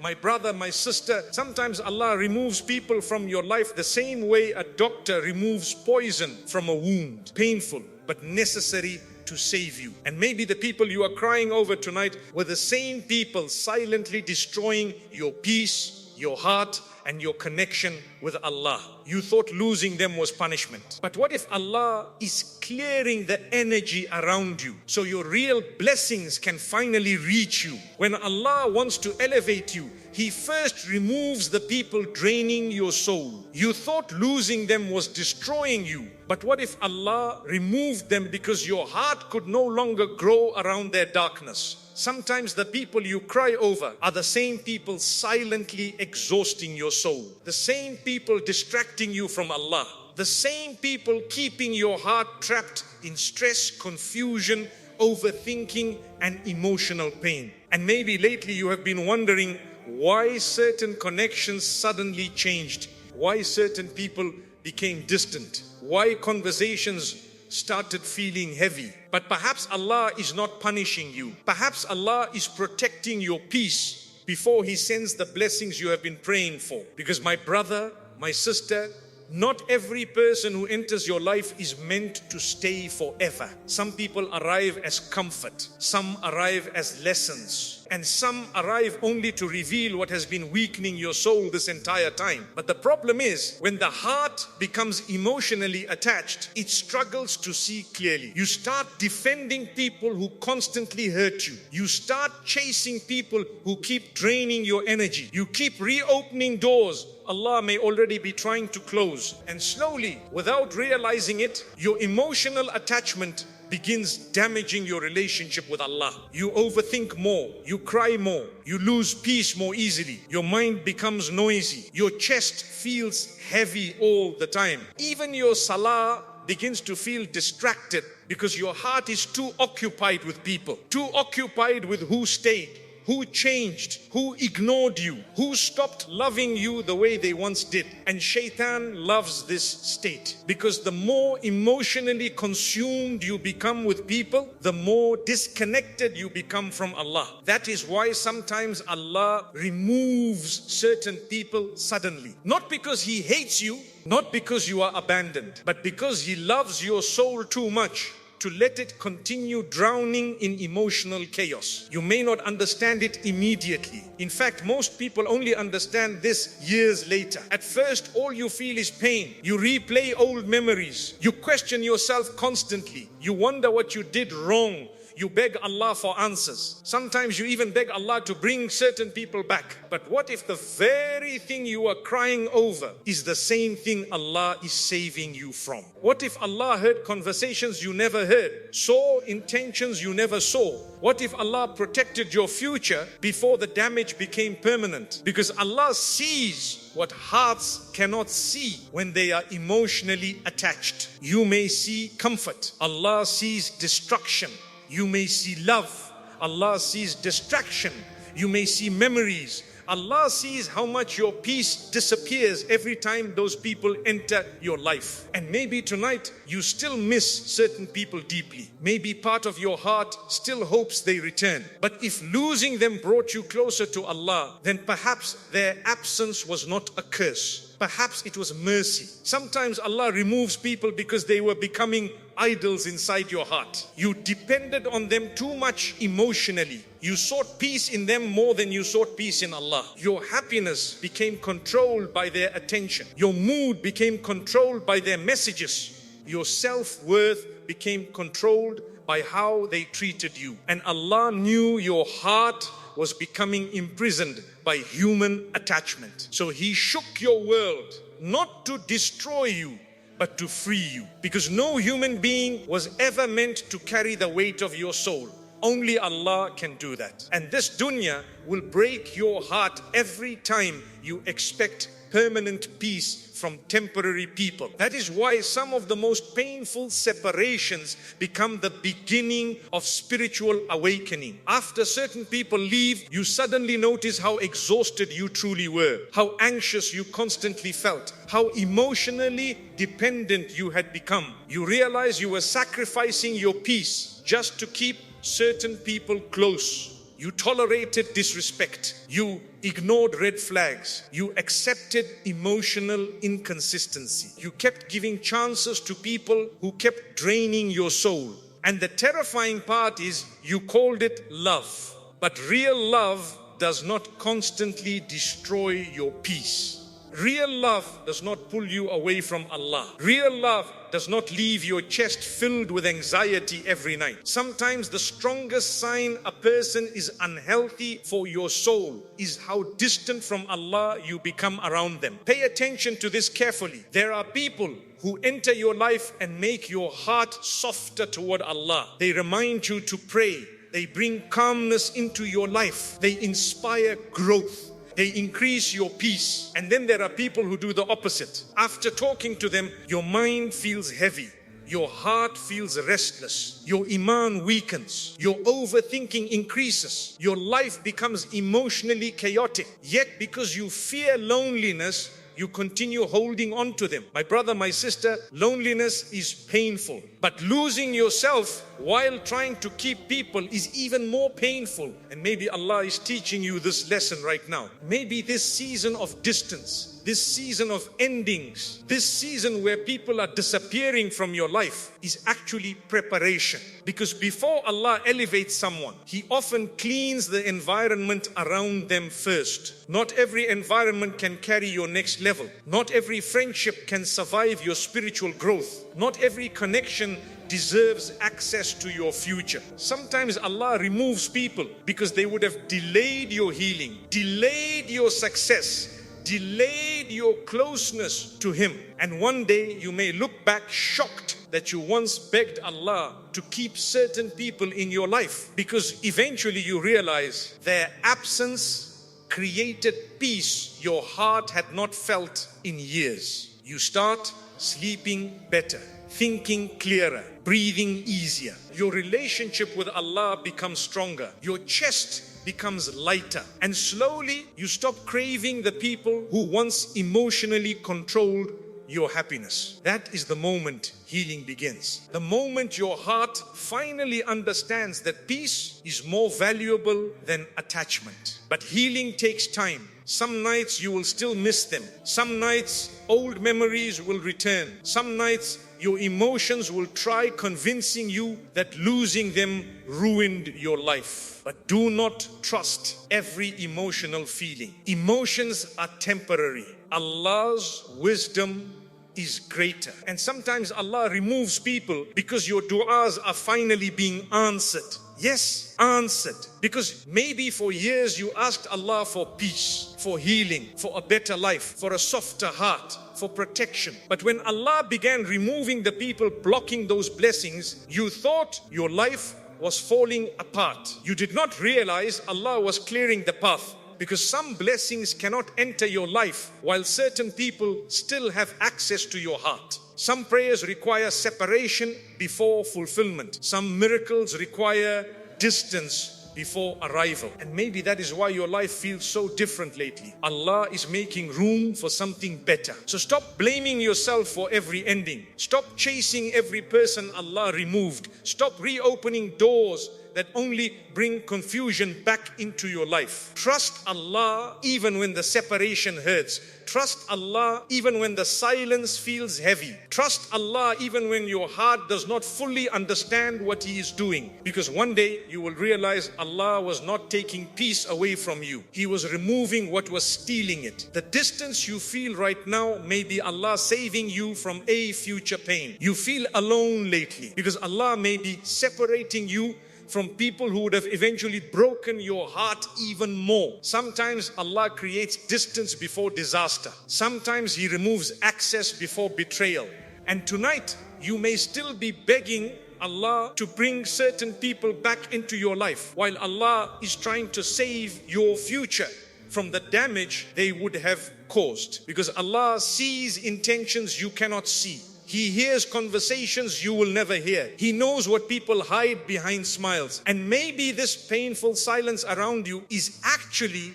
my brother, my sister, sometimes Allah removes people from your life the same way a doctor removes poison from a wound. Painful, but necessary to save you. And maybe the people you are crying over tonight were the same people silently destroying your peace, your heart, and your connection with Allah. You thought losing them was punishment. But what if Allah is clearing the energy around you so your real blessings can finally reach you? When Allah wants to elevate you, He first removes the people draining your soul. You thought losing them was destroying you. But what if Allah removed them because your heart could no longer grow around their darkness? Sometimes the people you cry over are the same people silently exhausting your soul. The same people distracting you from Allah. The same people keeping your heart trapped in stress, confusion, overthinking, and emotional pain. And maybe lately you have been wondering why certain connections suddenly changed, why certain people became distant, why conversations started feeling heavy. But perhaps Allah is not punishing you. Perhaps Allah is protecting your peace before He sends the blessings you have been praying for. Because my brother, my sister, not every person who enters your life is meant to stay forever. Some people arrive as comfort, some arrive as lessons, and some arrive only to reveal what has been weakening your soul this entire time. But the problem is, when the heart becomes emotionally attached, it struggles to see clearly. You start defending people who constantly hurt you. You start chasing people who keep draining your energy. You keep reopening doors Allah may already be trying to close. And slowly, without realizing it, your emotional attachment begins damaging your relationship with Allah. You overthink more, you cry more, you lose peace more easily, your mind becomes noisy, your chest feels heavy all the time. Even your salah begins to feel distracted because your heart is too occupied with people, too occupied with who stayed, who changed, who ignored you, who stopped loving you the way they once did. And Shaitan loves this state, because the more emotionally consumed you become with people, the more disconnected you become from Allah. That is why sometimes Allah removes certain people suddenly. Not because He hates you, not because you are abandoned, but because He loves your soul too much to let it continue drowning in emotional chaos. You may not understand it immediately. In fact, most people only understand this years later. At first, all you feel is pain. You replay old memories. You question yourself constantly. You wonder what you did wrong. You beg Allah for answers. Sometimes you even beg Allah to bring certain people back. But what if the very thing you are crying over is the same thing Allah is saving you from? What if Allah heard conversations you never heard, saw intentions you never saw? What if Allah protected your future before the damage became permanent? Because Allah sees what hearts cannot see when they are emotionally attached. You may see comfort. Allah sees destruction. You may see love. Allah sees distraction. You may see memories. Allah sees how much your peace disappears every time those people enter your life. And maybe tonight you still miss certain people deeply. Maybe part of your heart still hopes they return. But if losing them brought you closer to Allah, then perhaps their absence was not a curse. Perhaps it was mercy. Sometimes Allah removes people because they were becoming idols inside your heart. You depended on them too much emotionally. You sought peace in them more than you sought peace in Allah. Your happiness became controlled by their attention. Your mood became controlled by their messages. Your self-worth became controlled by how they treated you. And Allah knew your heart was becoming imprisoned by human attachment. So He shook your world, not to destroy you, but to free you. Because no human being was ever meant to carry the weight of your soul. Only Allah can do that. And this dunya will break your heart every time you expect permanent peace from temporary people. That is why some of the most painful separations become the beginning of spiritual awakening. After certain people leave, you suddenly notice how exhausted you truly were, how anxious you constantly felt, how emotionally dependent you had become. You realize you were sacrificing your peace just to keep certain people close. You tolerated disrespect. You ignored red flags. You accepted emotional inconsistency. You kept giving chances to people who kept draining your soul. And the terrifying part is you called it love. But real love does not constantly destroy your peace. Real love does not pull you away from Allah. Real love does not leave your chest filled with anxiety every night. Sometimes the strongest sign a person is unhealthy for your soul is how distant from Allah you become around them. Pay attention to this carefully. There are people who enter your life and make your heart softer toward Allah. They remind you to pray. They bring calmness into your life. They inspire growth. They increase your peace. And then there are people who do the opposite. After talking to them, your mind feels heavy. Your heart feels restless. Your iman weakens. Your overthinking increases. Your life becomes emotionally chaotic. Yet because you fear loneliness, you continue holding on to them. My brother, my sister, loneliness is painful. But losing yourself while trying to keep people is even more painful. And maybe Allah is teaching you this lesson right now. Maybe this season of distance, this season of endings, this season where people are disappearing from your life is actually preparation. Because before Allah elevates someone, He often cleans the environment around them first. Not every environment can carry your next level. Not every friendship can survive your spiritual growth. Not every connection deserves access to your future. Sometimes Allah removes people because they would have delayed your healing, delayed your success, delayed your closeness to Him. And one day you may look back shocked that you once begged Allah to keep certain people in your life, because eventually you realize their absence created peace your heart had not felt in years. You start sleeping better, thinking clearer, breathing easier. Your relationship with Allah becomes stronger. Your chest becomes lighter. And slowly you stop craving the people who once emotionally controlled your happiness. That is the moment healing begins. The moment your heart finally understands that peace is more valuable than attachment. But healing takes time. Some nights you will still miss them. Some nights old memories will return. Some nights your emotions will try convincing you that losing them ruined your life. But do not trust every emotional feeling. Emotions are temporary. Allah's wisdom is greater. And sometimes Allah removes people because your du'as are finally being answered. Yes, answered. Because maybe for years you asked Allah for peace, for healing, for a better life, for a softer heart, for protection. But when Allah began removing the people blocking those blessings, you thought your life was falling apart. You did not realize Allah was clearing the path. Because some blessings cannot enter your life while certain people still have access to your heart. Some prayers require separation before fulfillment. Some miracles require distance before arrival. And maybe that is why your life feels so different lately. Allah is making room for something better. So stop blaming yourself for every ending. Stop chasing every person Allah removed. Stop reopening doors that only bring confusion back into your life. Trust Allah even when the separation hurts. Trust Allah even when the silence feels heavy. Trust Allah even when your heart does not fully understand what He is doing. Because one day you will realize Allah was not taking peace away from you. He was removing what was stealing it. The distance you feel right now may be Allah saving you from a future pain. You feel alone lately because Allah may be separating you from people who would have eventually broken your heart even more. Sometimes Allah creates distance before disaster. Sometimes He removes access before betrayal. And tonight, you may still be begging Allah to bring certain people back into your life while Allah is trying to save your future from the damage they would have caused. Because Allah sees intentions you cannot see. He hears conversations you will never hear. He knows what people hide behind smiles. And maybe this painful silence around you is actually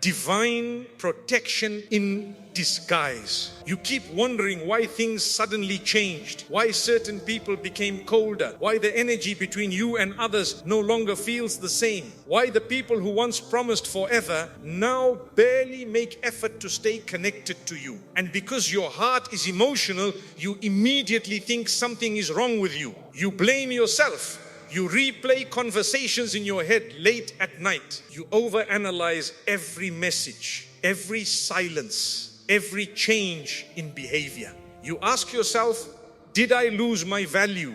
divine protection in disguise. You keep wondering why things suddenly changed, why certain people became colder, why the energy between you and others no longer feels the same, why the people who once promised forever now barely make effort to stay connected to you. And because your heart is emotional, you immediately think something is wrong with you. You blame yourself. You replay conversations in your head late at night. You overanalyze every message, every silence, every change in behavior. You ask yourself, did I lose my value?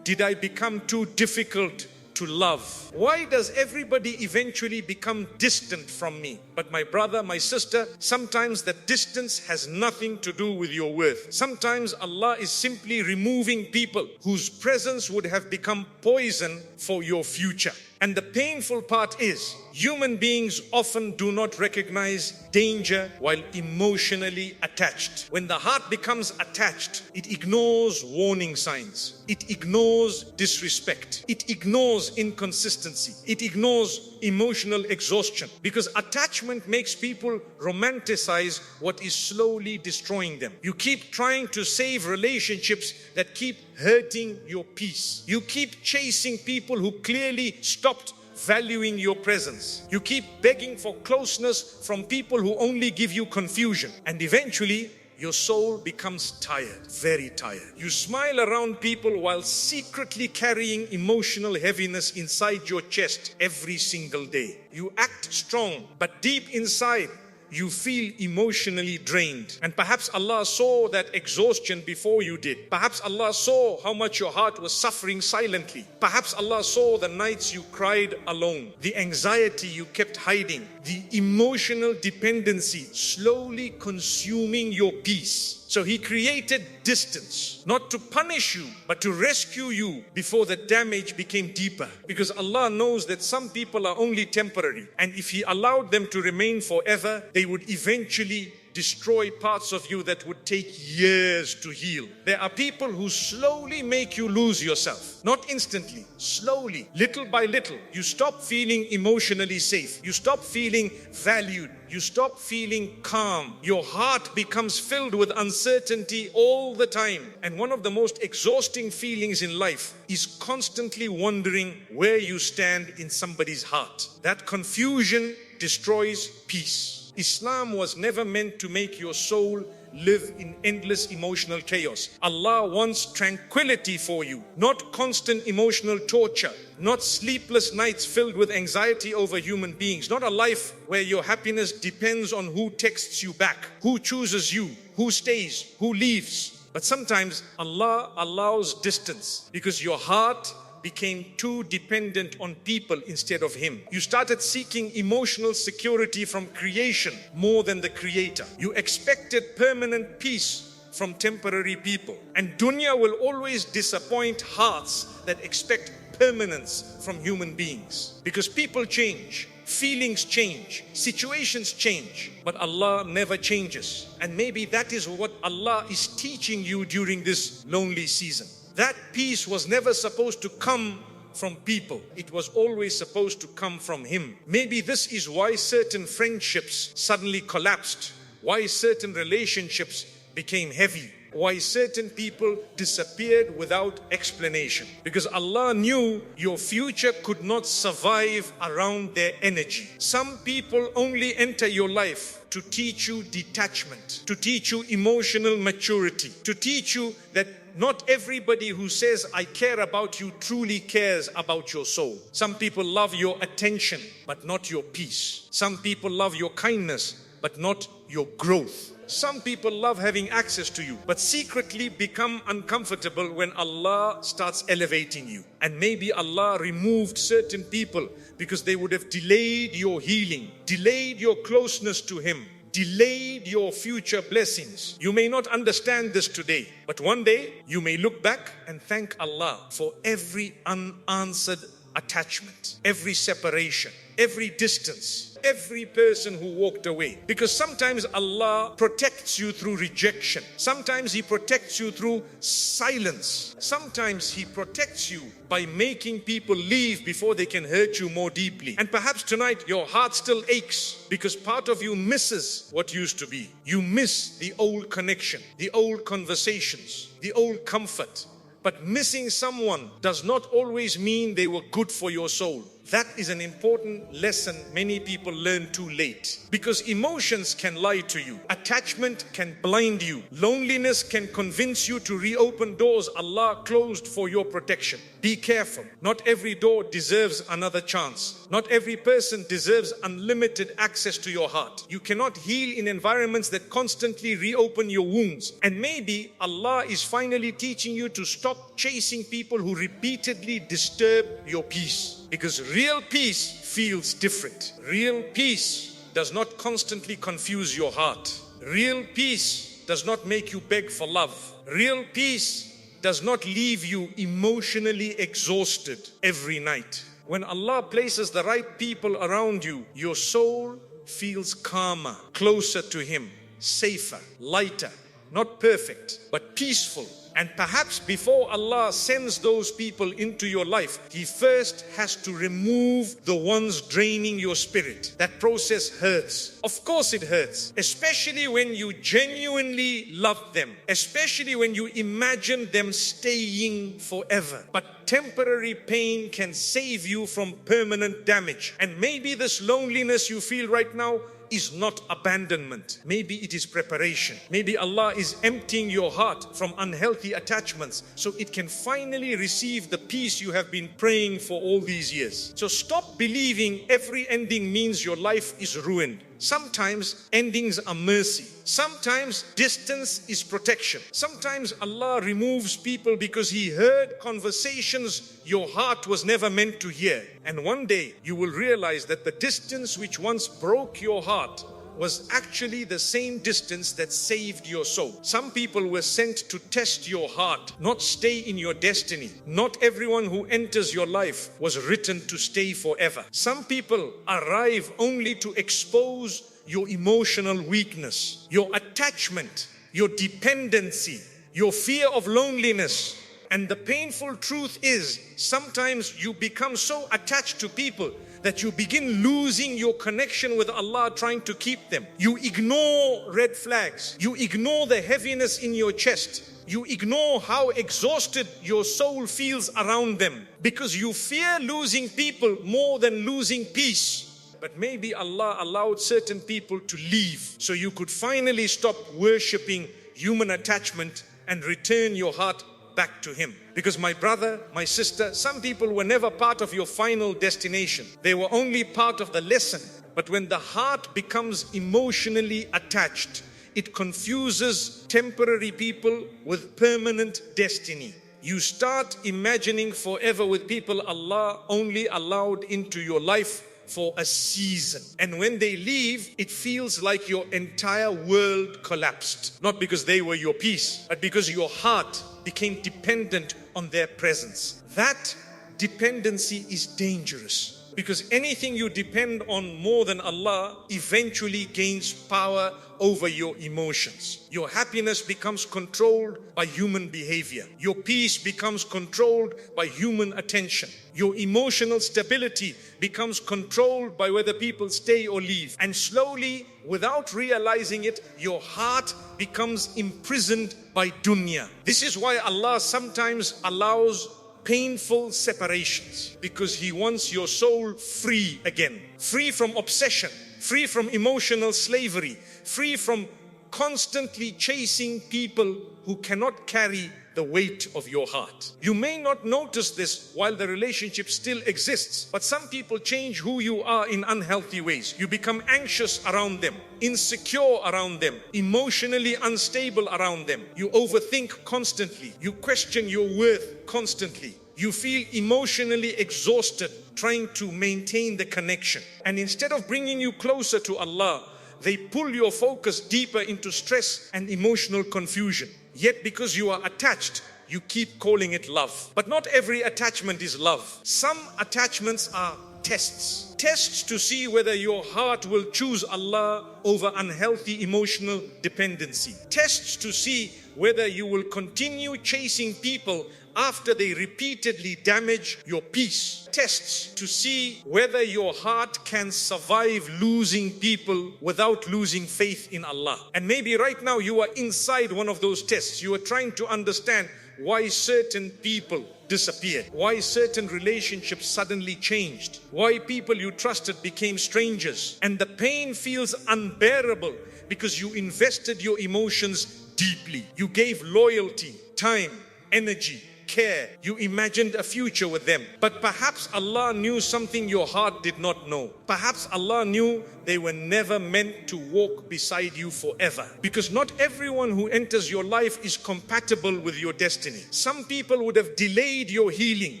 Did I become too difficult to love? Why does everybody eventually become distant from me? But my brother, my sister, sometimes that distance has nothing to do with your worth. Sometimes Allah is simply removing people whose presence would have become poison for your future. And the painful part is, human beings often do not recognize danger while emotionally attached. When the heart becomes attached, it ignores warning signs. It ignores disrespect. It ignores inconsistency. It ignores emotional exhaustion. Because attachment makes people romanticize what is slowly destroying them. You keep trying to save relationships that keep hurting your peace. You keep chasing people who clearly stopped valuing your presence. You keep begging for closeness from people who only give you confusion. And eventually, your soul becomes tired, very tired. You smile around people while secretly carrying emotional heaviness inside your chest every single day. You act strong, but deep inside, you feel emotionally drained. And perhaps Allah saw that exhaustion before you did. Perhaps Allah saw how much your heart was suffering silently. Perhaps Allah saw the nights you cried alone, the anxiety you kept hiding, the emotional dependency slowly consuming your peace. So He created distance, not to punish you, but to rescue you before the damage became deeper. Because Allah knows that some people are only temporary. And if He allowed them to remain forever, they would eventually destroy parts of you that would take years to heal. There are people who slowly make you lose yourself. Not instantly, slowly, little by little. You stop feeling emotionally safe. You stop feeling valued. You stop feeling calm. Your heart becomes filled with uncertainty all the time. And one of the most exhausting feelings in life is constantly wondering where you stand in somebody's heart. That confusion destroys peace. Islam was never meant to make your soul live in endless emotional chaos. Allah wants tranquility for you, not constant emotional torture, not sleepless nights filled with anxiety over human beings, not a life where your happiness depends on who texts you back, who chooses you, who stays, who leaves. But sometimes Allah allows distance because your heart became too dependent on people instead of Him. You started seeking emotional security from creation more than the Creator. You expected permanent peace from temporary people. And dunya will always disappoint hearts that expect permanence from human beings. Because people change, feelings change, situations change, but Allah never changes. And maybe that is what Allah is teaching you during this lonely season. That peace was never supposed to come from people. It was always supposed to come from Him. Maybe this is why certain friendships suddenly collapsed, why certain relationships became heavy, why certain people disappeared without explanation. Because Allah knew your future could not survive around their energy. Some people only enter your life to teach you detachment, to teach you emotional maturity, to teach you that not everybody who says, I care about you, truly cares about your soul. Some people love your attention, but not your peace. Some people love your kindness, but not your growth. Some people love having access to you, but secretly become uncomfortable when Allah starts elevating you. And maybe Allah removed certain people because they would have delayed your healing, delayed your closeness to Him, delayed your future blessings. You may not understand this today, but one day you may look back and thank Allah for every unanswered attachment, every separation, every distance, every person who walked away. Because sometimes Allah protects you through rejection. Sometimes He protects you through silence. Sometimes He protects you by making people leave before they can hurt you more deeply. And perhaps tonight your heart still aches because part of you misses what used to be. You miss the old connection, the old conversations, the old comfort. But missing someone does not always mean they were good for your soul. That is an important lesson many people learn too late. Because emotions can lie to you. Attachment can blind you. Loneliness can convince you to reopen doors Allah closed for your protection. Be careful. Not every door deserves another chance. Not every person deserves unlimited access to your heart. You cannot heal in environments that constantly reopen your wounds. And maybe Allah is finally teaching you to stop chasing people who repeatedly disturb your peace. Because real peace feels different. Real peace does not constantly confuse your heart. Real peace does not make you beg for love. Real peace does not leave you emotionally exhausted every night. When Allah places the right people around you, your soul feels calmer, closer to Him, safer, lighter, not perfect, but peaceful. And perhaps before Allah sends those people into your life, He first has to remove the ones draining your spirit. That process hurts. Of course it hurts. Especially when you genuinely love them. Especially when you imagine them staying forever. But temporary pain can save you from permanent damage. And maybe this loneliness you feel right now is not abandonment. Maybe it is preparation. Maybe Allah is emptying your heart from unhealthy attachments so it can finally receive the peace you have been praying for all these years. So stop believing every ending means your life is ruined. Sometimes endings are mercy. Sometimes distance is protection. Sometimes Allah removes people because He heard conversations your heart was never meant to hear. And one day you will realize that the distance which once broke your heart was actually the same distance that saved your soul. Some people were sent to test your heart, not stay in your destiny. Not everyone who enters your life was written to stay forever. Some people arrive only to expose your emotional weakness, your attachment, your dependency, your fear of loneliness. And the painful truth is, sometimes you become so attached to people that you begin losing your connection with Allah trying to keep them. You ignore red flags. You ignore the heaviness in your chest. You ignore how exhausted your soul feels around them because you fear losing people more than losing peace. But maybe Allah allowed certain people to leave so you could finally stop worshipping human attachment and return your heart back to Him. Because my brother, my sister, some people were never part of your final destination. They were only part of the lesson. But when the heart becomes emotionally attached, it confuses temporary people with permanent destiny. You start imagining forever with people Allah only allowed into your life for a season. And when they leave, it feels like your entire world collapsed. Not because they were your peace, but because your heart became dependent on their presence. That dependency is dangerous because anything you depend on more than Allah eventually gains power over your emotions. Your happiness becomes controlled by human behavior. Your peace becomes controlled by human attention. Your emotional stability becomes controlled by whether people stay or leave. And slowly, without realizing it, your heart becomes imprisoned by dunya. This is why Allah sometimes allows painful separations, because He wants your soul free again. Free from obsession, free from emotional slavery, free from constantly chasing people who cannot carry the weight of your heart. You may not notice this while the relationship still exists, but some people change who you are in unhealthy ways. You become anxious around them, insecure around them, emotionally unstable around them. You overthink constantly. You question your worth constantly. You feel emotionally exhausted trying to maintain the connection. And instead of bringing you closer to Allah, they pull your focus deeper into stress and emotional confusion. Yet because you are attached, you keep calling it love. But not every attachment is love. Some attachments are tests. Tests to see whether your heart will choose Allah over unhealthy emotional dependency. Tests to see whether you will continue chasing people after they repeatedly damage your peace. Tests to see whether your heart can survive losing people without losing faith in Allah. And maybe right now you are inside one of those tests. You are trying to understand why certain people disappeared, why certain relationships suddenly changed, why people you trusted became strangers. And the pain feels unbearable because you invested your emotions deeply. You gave loyalty, time, energy, care. You imagined a future with them. But perhaps Allah knew something your heart did not know. Perhaps Allah knew they were never meant to walk beside you forever. Because not everyone who enters your life is compatible with your destiny. Some people would have delayed your healing,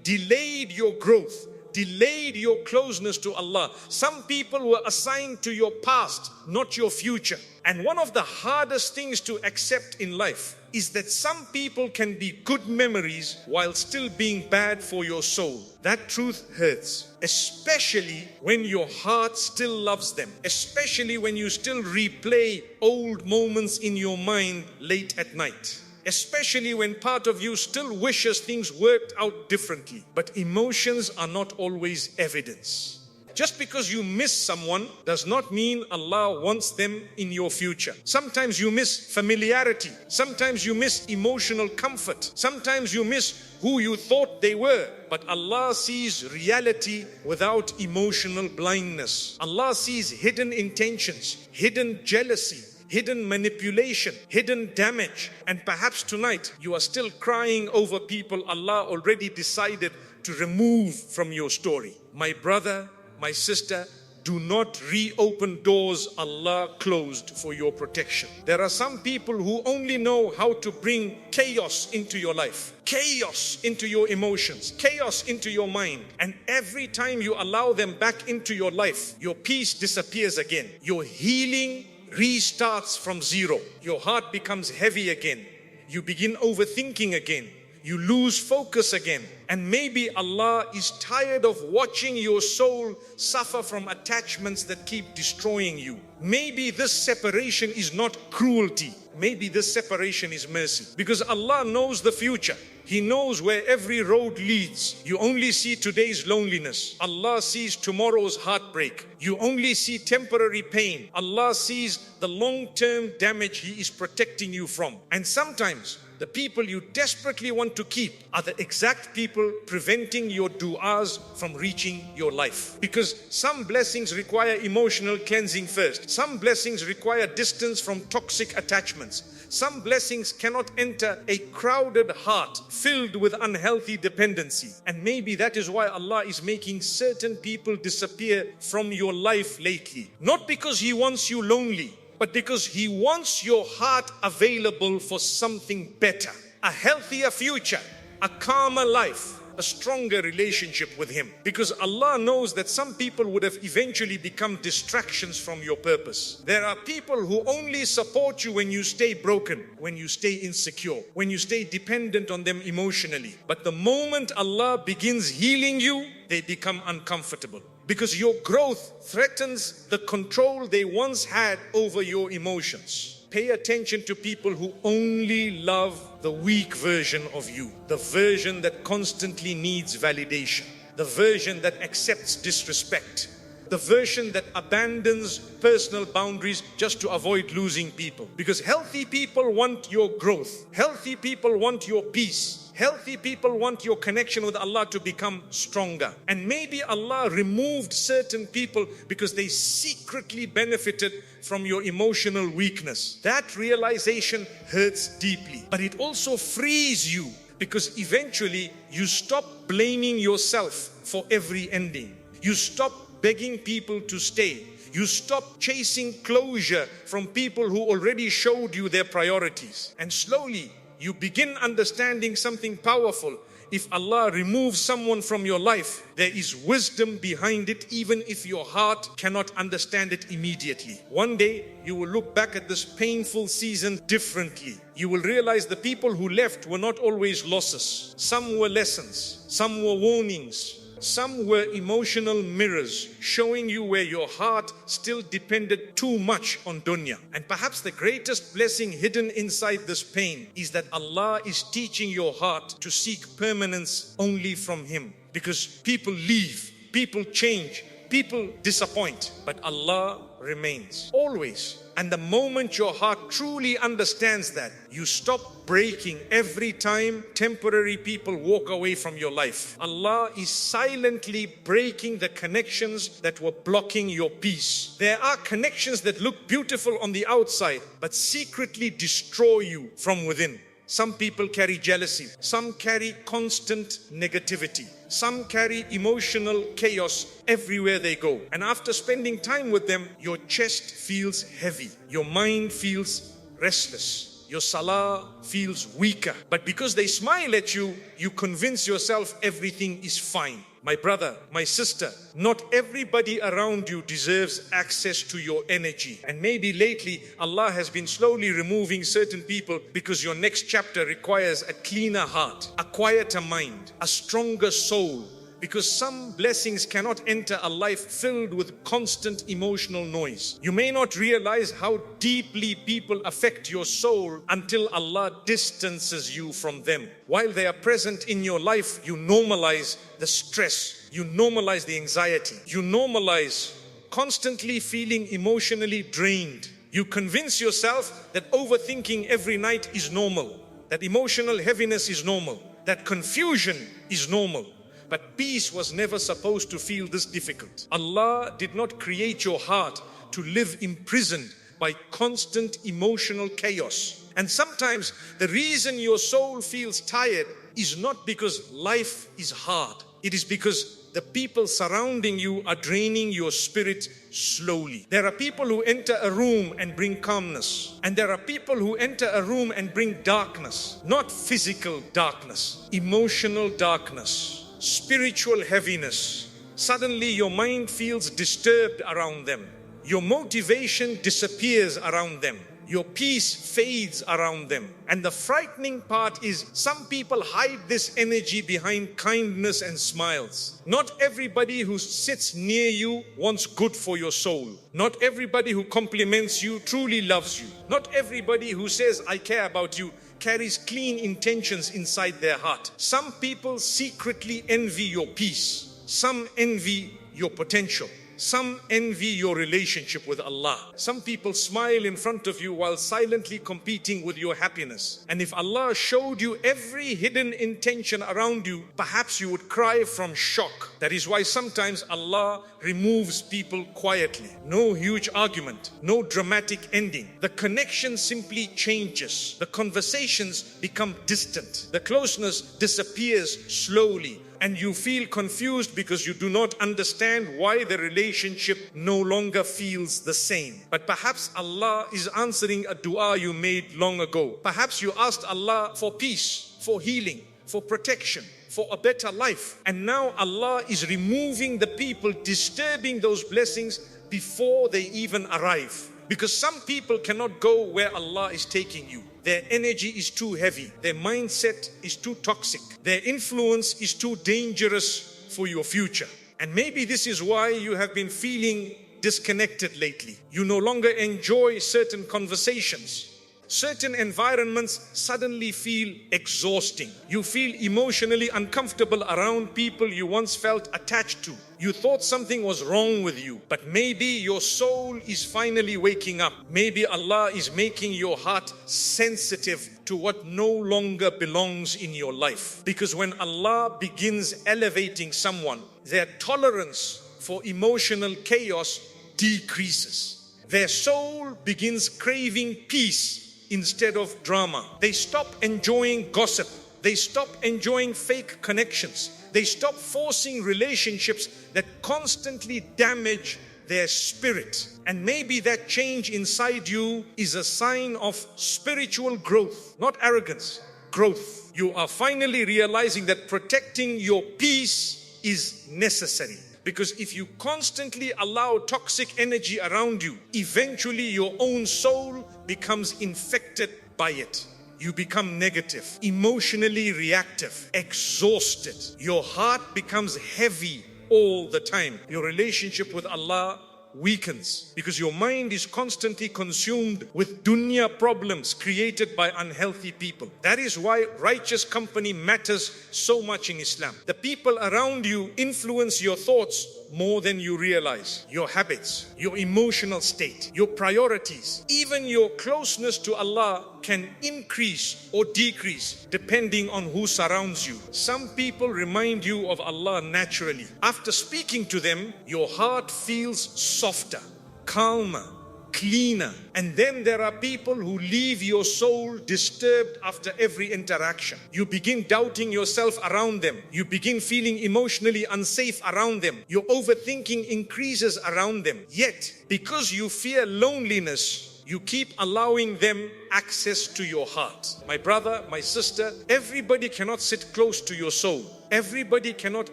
delayed your growth, delayed your closeness to Allah. Some people were assigned to your past, not your future. And one of the hardest things to accept in life is that some people can be good memories while still being bad for your soul. That truth hurts, especially when your heart still loves them, especially when you still replay old moments in your mind late at night. Especially when part of you still wishes things worked out differently. But emotions are not always evidence. Just because you miss someone does not mean Allah wants them in your future. Sometimes you miss familiarity. Sometimes you miss emotional comfort. Sometimes you miss who you thought they were. But Allah sees reality without emotional blindness. Allah sees hidden intentions, hidden jealousy, hidden manipulation, hidden damage. And perhaps tonight you are still crying over people Allah already decided to remove from your story. My brother, my sister, do not reopen doors Allah closed for your protection. There are some people who only know how to bring chaos into your life, chaos into your emotions, chaos into your mind. And every time you allow them back into your life, your peace disappears again. Your healing restarts from zero. Your heart becomes heavy again. You begin overthinking again. You lose focus again. And maybe Allah is tired of watching your soul suffer from attachments that keep destroying you. Maybe this separation is not cruelty. Maybe this separation is mercy. Because Allah knows the future. He knows where every road leads. You only see today's loneliness. Allah sees tomorrow's heartbreak. You only see temporary pain. Allah sees the long-term damage He is protecting you from. And sometimes the people you desperately want to keep are the exact people preventing your du'as from reaching your life. Because some blessings require emotional cleansing first. Some blessings require distance from toxic attachments. Some blessings cannot enter a crowded heart filled with unhealthy dependency. And maybe that is why Allah is making certain people disappear from your life lately. Not because He wants you lonely, but because He wants your heart available for something better, a healthier future, a calmer life, a stronger relationship with Him. Because Allah knows that some people would have eventually become distractions from your purpose. There are people who only support you when you stay broken, when you stay insecure, when you stay dependent on them emotionally. But the moment Allah begins healing you, they become uncomfortable. Because your growth threatens the control they once had over your emotions. Pay attention to people who only love the weak version of you, the version that constantly needs validation, the version that accepts disrespect, the version that abandons personal boundaries just to avoid losing people. Because healthy people want your growth. Healthy people want your peace. Healthy people want your connection with Allah to become stronger. And maybe Allah removed certain people because they secretly benefited from your emotional weakness. That realization hurts deeply. But it also frees you, because eventually you stop blaming yourself for every ending. You stop begging people to stay. You stop chasing closure from people who already showed you their priorities. And slowly, you begin understanding something powerful. if Allah removes someone from your life, there is wisdom behind it, even if your heart cannot understand it immediately. One day, you will look back at this painful season differently. You will realize the people who left were not always losses. Some were lessons, some were warnings, some were emotional mirrors showing you where your heart still depended too much on dunya. And perhaps the greatest blessing hidden inside this pain is that Allah is teaching your heart to seek permanence only from Him. Because people leave, people change, people disappoint, but Allah remains always. And the moment your heart truly understands that, you stop breaking every time temporary people walk away from your life. Allah is silently breaking the connections that were blocking your peace. There are connections that look beautiful on the outside, but secretly destroy you from within. Some people carry jealousy, some carry constant negativity, some carry emotional chaos everywhere they go. And after spending time with them, your chest feels heavy, your mind feels restless, your salah feels weaker. But because they smile at you, you convince yourself everything is fine. My brother, my sister, not everybody around you deserves access to your energy. And maybe lately, Allah has been slowly removing certain people because your next chapter requires a cleaner heart, a quieter mind, a stronger soul. Because some blessings cannot enter a life filled with constant emotional noise. You may not realize how deeply people affect your soul until Allah distances you from them. While they are present in your life, you normalize the stress, you normalize the anxiety, you normalize constantly feeling emotionally drained. You convince yourself that overthinking every night is normal, that emotional heaviness is normal, that confusion is normal. But peace was never supposed to feel this difficult. Allah did not create your heart to live imprisoned by constant emotional chaos. And sometimes the reason your soul feels tired is not because life is hard. It is because the people surrounding you are draining your spirit slowly. There are people who enter a room and bring calmness. And there are people who enter a room and bring darkness. Not physical darkness, emotional darkness. Spiritual heaviness. Suddenly your mind feels disturbed around them. Your motivation disappears around them. Your peace fades around them. And the frightening part is some people hide this energy behind kindness and smiles. Not everybody who sits near you wants good for your soul. Not everybody who compliments you truly loves you. Not everybody who says, I care about you, carries clean intentions inside their heart. Some people secretly envy your peace. Some envy your potential. Some envy your relationship with Allah. Some people smile in front of you while silently competing with your happiness. And if Allah showed you every hidden intention around you, perhaps you would cry from shock. That is why sometimes Allah removes people quietly. No huge argument, no dramatic ending. The connection simply changes. The conversations become distant. The closeness disappears slowly. And you feel confused because you do not understand why the relationship no longer feels the same. But perhaps Allah is answering a dua you made long ago. Perhaps you asked Allah for peace, for healing, for protection, for a better life. And now Allah is removing the people disturbing those blessings before they even arrive. Because some people cannot go where Allah is taking you. Their energy is too heavy. Their mindset is too toxic. Their influence is too dangerous for your future. And maybe this is why you have been feeling disconnected lately. You no longer enjoy certain conversations. Certain environments suddenly feel exhausting. You feel emotionally uncomfortable around people you once felt attached to. You thought something was wrong with you, but maybe your soul is finally waking up. Maybe Allah is making your heart sensitive to what no longer belongs in your life. Because when Allah begins elevating someone, their tolerance for emotional chaos decreases. Their soul begins craving peace instead of drama. They stop enjoying gossip. They stop enjoying fake connections. They stop forcing relationships that constantly damage their spirit. And maybe that change inside you is a sign of spiritual growth, not arrogance, growth. You are finally realizing that protecting your peace is necessary. Because if you constantly allow toxic energy around you, eventually your own soul becomes infected by it. You become negative, emotionally reactive, exhausted. Your heart becomes heavy all the time. Your relationship with Allah weakens because your mind is constantly consumed with dunya problems created by unhealthy people. That is why righteous company matters so much in Islam. The people around you influence your thoughts more than you realize. Your habits, your emotional state, your priorities, even your closeness to Allah can increase or decrease depending on who surrounds you. Some people remind you of Allah naturally. After speaking to them, your heart feels softer, calmer, cleaner. And then there are people who leave your soul disturbed after every interaction. You begin doubting yourself around them. You begin feeling emotionally unsafe around them. Your overthinking increases around them. Yet, because you fear loneliness, you keep allowing them access to your heart. My brother, my sister, everybody cannot sit close to your soul. Everybody cannot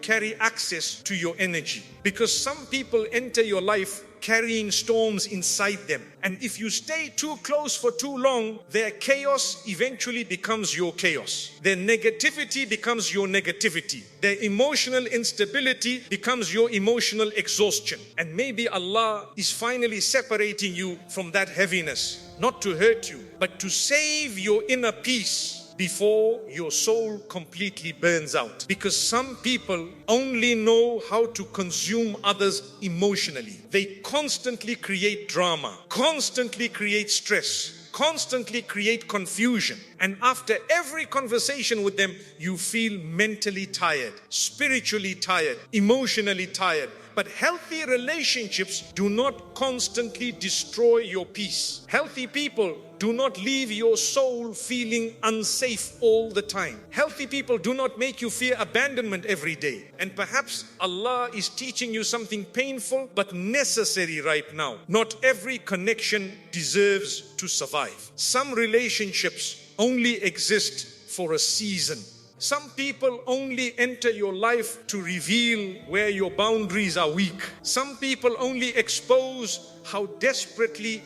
carry access to your energy. Because some people enter your life carrying storms inside them. And if you stay too close for too long, their chaos eventually becomes your chaos. Their negativity becomes your negativity. Their emotional instability becomes your emotional exhaustion. And maybe Allah is finally separating you from that heaviness, not to hurt you, but to save your inner peace before your soul completely burns out. Because some people only know how to consume others emotionally. They constantly create drama, constantly create stress, constantly create confusion. And after every conversation with them, you feel mentally tired, spiritually tired, emotionally tired. But healthy relationships do not constantly destroy your peace. Healthy people do not leave your soul feeling unsafe all the time. Healthy people do not make you fear abandonment every day. And perhaps Allah is teaching you something painful but necessary right now. Not every connection deserves to survive. Some relationships only exist for a season. Some people only enter your life to reveal where your boundaries are weak. Some people only expose how desperately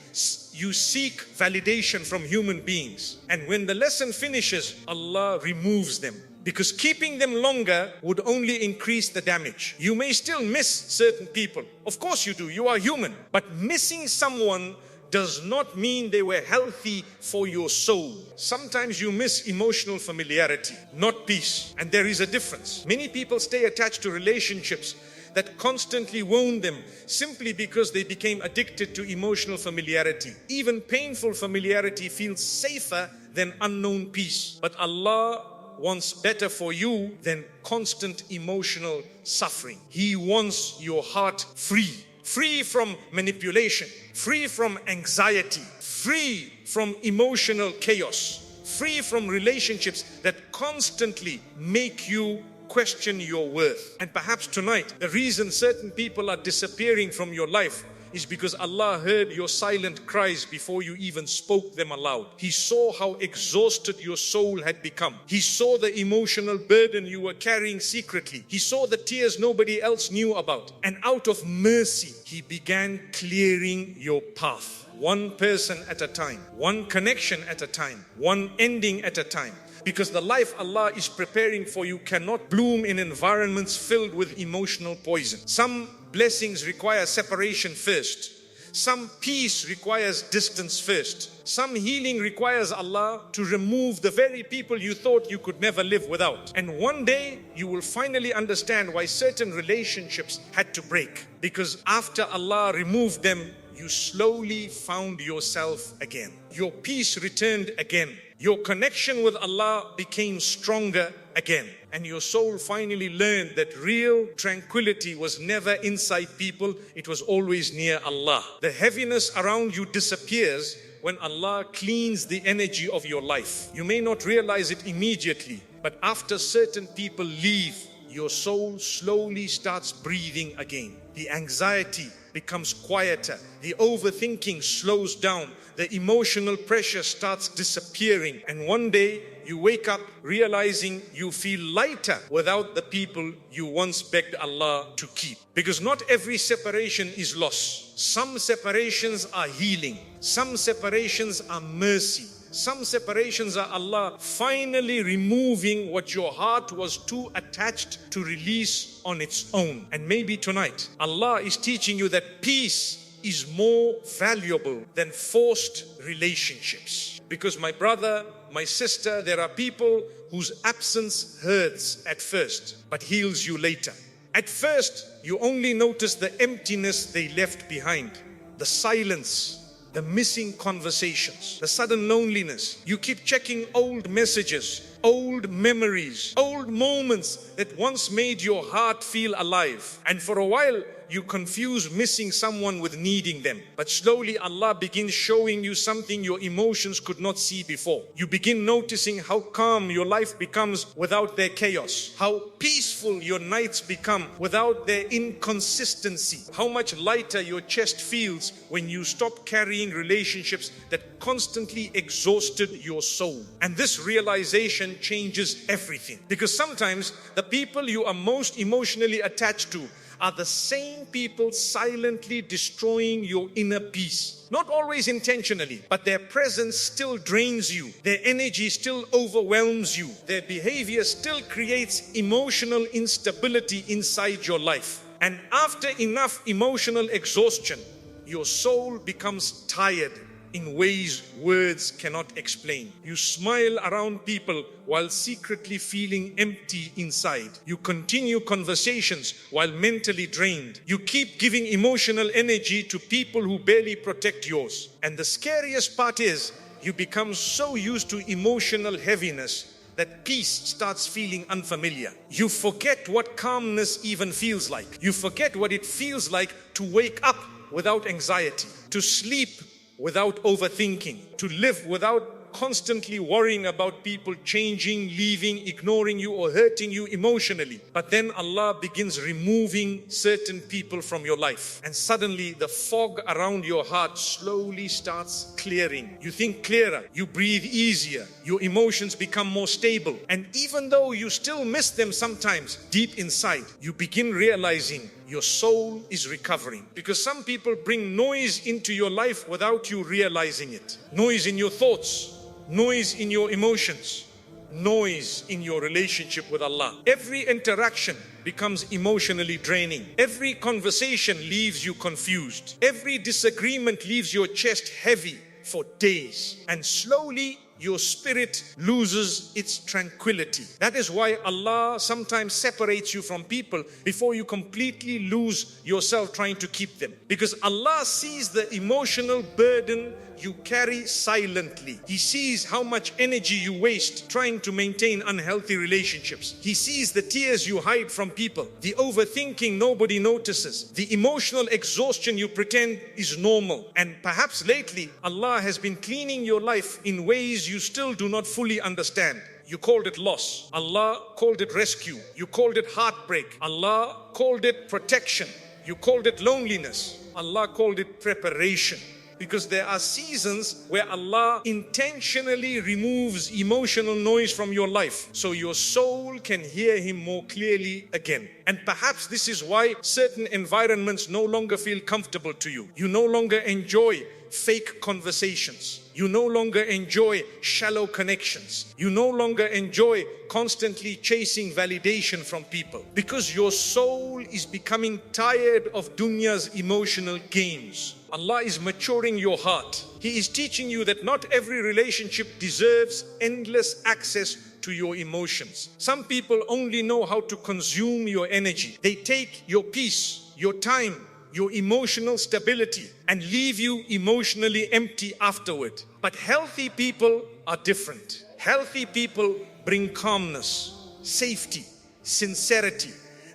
you seek validation from human beings. And when the lesson finishes, Allah removes them. Because keeping them longer would only increase the damage. You may still miss certain people. Of course you do. You are human. But missing someone does not mean they were healthy for your soul. Sometimes you miss emotional familiarity, not peace. And there is a difference. Many people stay attached to relationships that constantly wound them simply because they became addicted to emotional familiarity. Even painful familiarity feels safer than unknown peace. But Allah wants better for you than constant emotional suffering. He wants your heart free. Free from manipulation, free from anxiety, free from emotional chaos, free from relationships that constantly make you question your worth. And perhaps tonight, the reason certain people are disappearing from your life is because Allah heard your silent cries before you even spoke them aloud. He saw how exhausted your soul had become. He saw the emotional burden you were carrying secretly. He saw the tears nobody else knew about. And out of mercy, He began clearing your path. One person at a time, one connection at a time, one ending at a time. Because the life Allah is preparing for you cannot bloom in environments filled with emotional poison. Some blessings require separation first. Some peace requires distance first. Some healing requires Allah to remove the very people you thought you could never live without. And one day you will finally understand why certain relationships had to break. Because after Allah removed them, you slowly found yourself again. Your peace returned again. Your connection with Allah became stronger again. And your soul finally learned that real tranquility was never inside people, it was always near Allah. The heaviness around you disappears when Allah cleans the energy of your life. You may not realize it immediately, but after certain people leave, your soul slowly starts breathing again. The anxiety, becomes quieter. The overthinking slows down. The emotional pressure starts disappearing. And one day you wake up realizing you feel lighter without the people you once begged Allah to keep. Because not every separation is loss. Some separations are healing. Some separations are mercy. Some separations are Allah finally removing what your heart was too attached to release on its own. And maybe tonight, Allah is teaching you that peace is more valuable than forced relationships. Because my brother, my sister, there are people whose absence hurts at first, but heals you later. At first, you only notice the emptiness they left behind, the silence, the missing conversations, the sudden loneliness. You keep checking old messages, old memories, old moments that once made your heart feel alive. And for a while, you confuse missing someone with needing them. But slowly Allah begins showing you something your emotions could not see before. You begin noticing how calm your life becomes without their chaos, how peaceful your nights become without their inconsistency, how much lighter your chest feels when you stop carrying relationships that constantly exhausted your soul. And this realization changes everything. Because sometimes the people you are most emotionally attached to are the same people silently destroying your inner peace. Not always intentionally, but their presence still drains you. Their energy still overwhelms you. Their behavior still creates emotional instability inside your life. And after enough emotional exhaustion, your soul becomes tired in ways words cannot explain. You smile around people while secretly feeling empty inside. You continue conversations while mentally drained. You keep giving emotional energy to people who barely protect yours. And the scariest part is, you become so used to emotional heaviness that peace starts feeling unfamiliar. You forget what calmness even feels like. You forget what it feels like to wake up without anxiety, to sleep without overthinking, to live without constantly worrying about people changing, leaving, ignoring you or hurting you emotionally. But then Allah begins removing certain people from your life, and suddenly the fog around your heart slowly starts clearing. You think clearer, you breathe easier, your emotions become more stable. And even though you still miss them sometimes, deep inside, you begin realizing your soul is recovering. Because some people bring noise into your life without you realizing it. Noise in your thoughts, noise in your emotions, noise in your relationship with Allah. Every interaction becomes emotionally draining. Every conversation leaves you confused. Every disagreement leaves your chest heavy for days. And slowly your spirit loses its tranquility. That is why Allah sometimes separates you from people before you completely lose yourself trying to keep them. Because Allah sees the emotional burden you carry silently. He sees how much energy you waste trying to maintain unhealthy relationships. He sees the tears you hide from people, the overthinking nobody notices, the emotional exhaustion you pretend is normal. And perhaps lately, Allah has been cleaning your life in ways you still do not fully understand. You called it loss. Allah called it rescue. You called it heartbreak. Allah called it protection. You called it loneliness. Allah called it preparation. Because there are seasons where Allah intentionally removes emotional noise from your life so your soul can hear Him more clearly again. And perhaps this is why certain environments no longer feel comfortable to you. You no longer enjoy fake conversations. You no longer enjoy shallow connections. You no longer enjoy constantly chasing validation from people. Because your soul is becoming tired of dunya's emotional games. Allah is maturing your heart. He is teaching you that not every relationship deserves endless access to your emotions. Some people only know how to consume your energy. They take your peace, your time, your emotional stability, and leave you emotionally empty afterward. But healthy people are different. Healthy people bring calmness, safety, sincerity.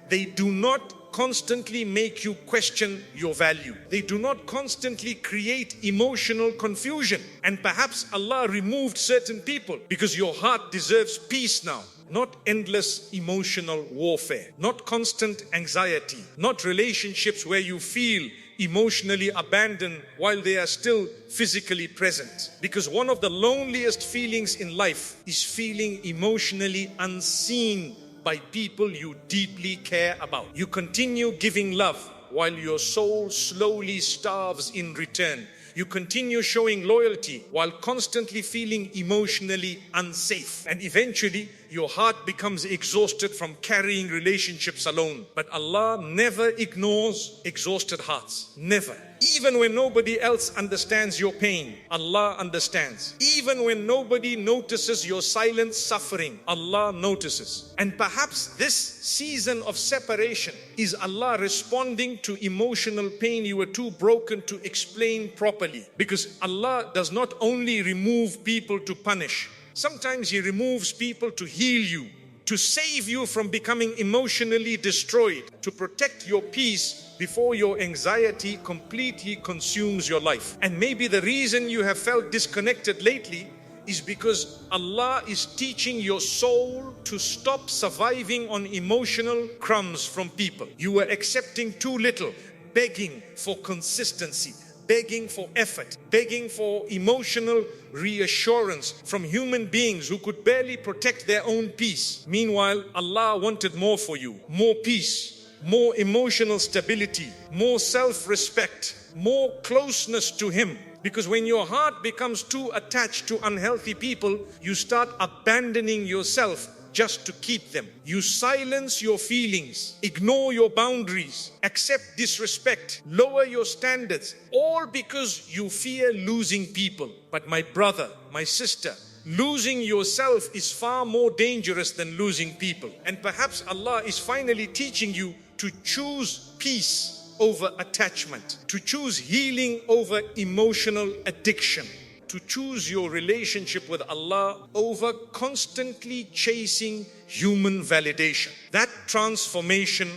They do not constantly make you question your value. They do not constantly create emotional confusion. And perhaps Allah removed certain people because your heart deserves peace now. Not endless emotional warfare, not constant anxiety, not relationships where you feel emotionally abandoned while they are still physically present. Because one of the loneliest feelings in life is feeling emotionally unseen by people you deeply care about. You continue giving love while your soul slowly starves in return. You continue showing loyalty while constantly feeling emotionally unsafe. And eventually, your heart becomes exhausted from carrying relationships alone. But Allah never ignores exhausted hearts. Never. Even when nobody else understands your pain, Allah understands. Even when nobody notices your silent suffering, Allah notices. And perhaps this season of separation is Allah responding to emotional pain you were too broken to explain properly. Because Allah does not only remove people to punish, sometimes He removes people to heal you, to save you from becoming emotionally destroyed, to protect your peace before your anxiety completely consumes your life. And maybe the reason you have felt disconnected lately is because Allah is teaching your soul to stop surviving on emotional crumbs from people. You were accepting too little, begging for consistency, begging for effort, begging for emotional reassurance from human beings who could barely protect their own peace. Meanwhile, Allah wanted more for you, more peace, more emotional stability, more self-respect, more closeness to Him. Because when your heart becomes too attached to unhealthy people, you start abandoning yourself just to keep them. You silence your feelings, ignore your boundaries, accept disrespect, lower your standards, all because you fear losing people. But my brother, my sister, losing yourself is far more dangerous than losing people. And perhaps Allah is finally teaching you to choose peace over attachment, to choose healing over emotional addiction, to choose your relationship with Allah over constantly chasing human validation. That transformation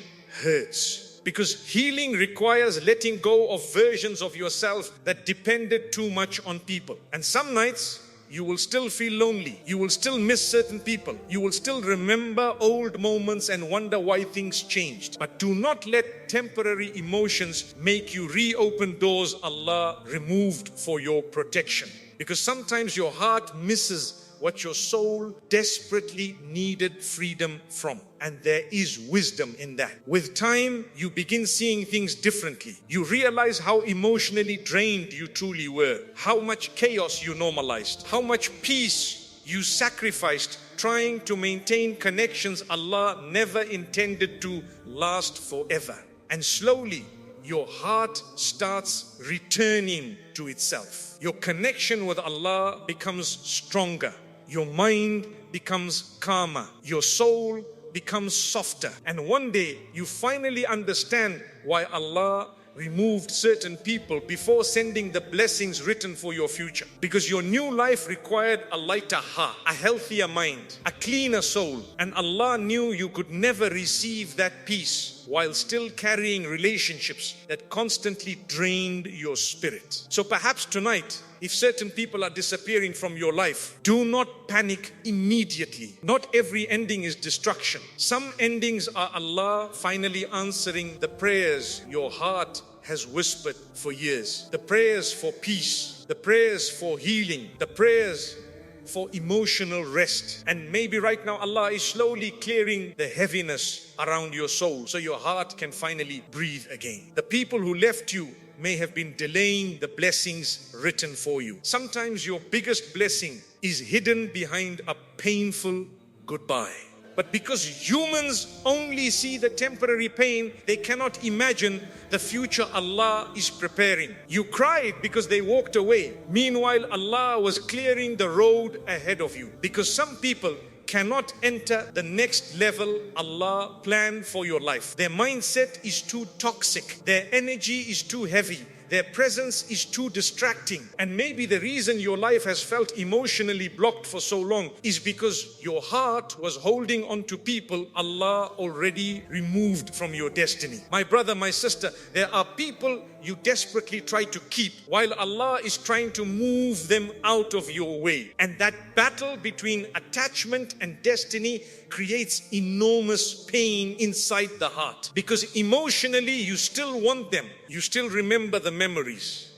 hurts, because healing requires letting go of versions of yourself that depended too much on people. And some nights you will still feel lonely. You will still miss certain people. You will still remember old moments and wonder why things changed. But do not let temporary emotions make you reopen doors Allah removed for your protection. Because sometimes your heart misses what your soul desperately needed freedom from. And there is wisdom in that. With time, you begin seeing things differently. You realize how emotionally drained you truly were, how much chaos you normalized, how much peace you sacrificed trying to maintain connections Allah never intended to last forever. And slowly, your heart starts returning to itself. Your connection with Allah becomes stronger. Your mind becomes calmer. Your soul becomes softer. And one day you finally understand why Allah removed certain people before sending the blessings written for your future. Because your new life required a lighter heart, a healthier mind, a cleaner soul. And Allah knew you could never receive that peace while still carrying relationships that constantly drained your spirit. So perhaps tonight, if certain people are disappearing from your life, do not panic immediately. Not every ending is destruction. Some endings are Allah finally answering the prayers your heart has whispered for years. The prayers for peace, the prayers for healing, the prayers for emotional rest. And maybe right now Allah is slowly clearing the heaviness around your soul so your heart can finally breathe again. The people who left you may have been delaying the blessings written for you. Sometimes your biggest blessing is hidden behind a painful goodbye. But because humans only see the temporary pain, they cannot imagine the future Allah is preparing. You cried because they walked away. Meanwhile, Allah was clearing the road ahead of you. Because some people cannot enter the next level Allah planned for your life. Their mindset is too toxic. Their energy is too heavy. Their presence is too distracting. And maybe the reason your life has felt emotionally blocked for so long is because your heart was holding on to people Allah already removed from your destiny. My brother, my sister, there are people you desperately try to keep, while Allah is trying to move them out of your way. And that battle between attachment and destiny creates enormous pain inside the heart, because emotionally you still want them. You still remember the memories,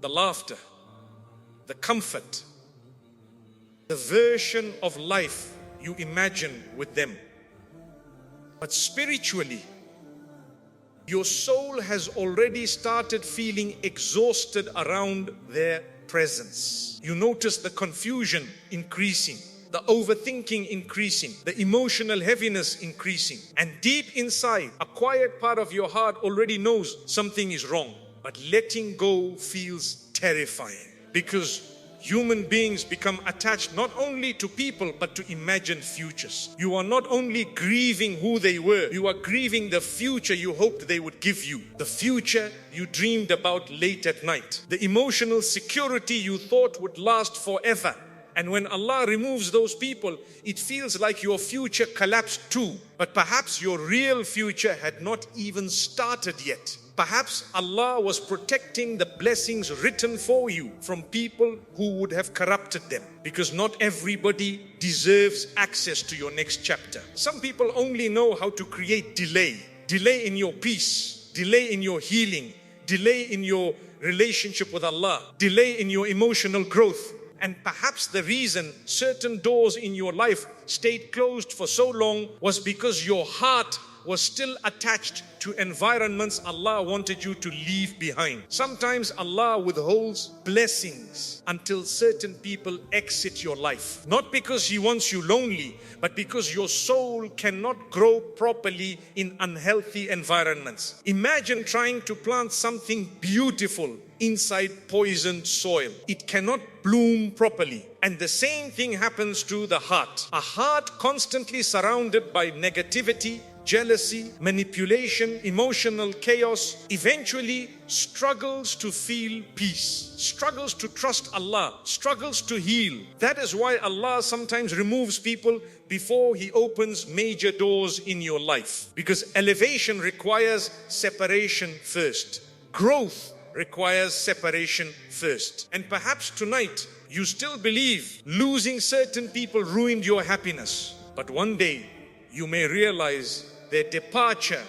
the laughter, the comfort, the version of life you imagine with them. But spiritually, your soul has already started feeling exhausted around their presence. You notice the confusion increasing, the overthinking increasing, the emotional heaviness increasing. And deep inside, a quiet part of your heart already knows something is wrong. But letting go feels terrifying, because human beings become attached not only to people but to imagined futures. You are not only grieving who they were, you are grieving the future you hoped they would give you, the future you dreamed about late at night, the emotional security you thought would last forever. And when Allah removes those people, it feels like your future collapsed too. But perhaps your real future had not even started yet. Perhaps Allah was protecting the blessings written for you from people who would have corrupted them. Because not everybody deserves access to your next chapter. Some people only know how to create delay. Delay in your peace, delay in your healing, delay in your relationship with Allah, delay in your emotional growth. And perhaps the reason certain doors in your life stayed closed for so long was because your heart was still attached to environments Allah wanted you to leave behind. Sometimes Allah withholds blessings until certain people exit your life. Not because He wants you lonely, but because your soul cannot grow properly in unhealthy environments. Imagine trying to plant something beautiful inside poisoned soil. It cannot bloom properly. And the same thing happens to the heart. A heart constantly surrounded by negativity, jealousy, manipulation, emotional chaos, eventually struggles to feel peace, struggles to trust Allah, struggles to heal. That is why Allah sometimes removes people before He opens major doors in your life. Because elevation requires separation first. Growth requires separation first. And perhaps tonight you still believe losing certain people ruined your happiness. But one day you may realize their departure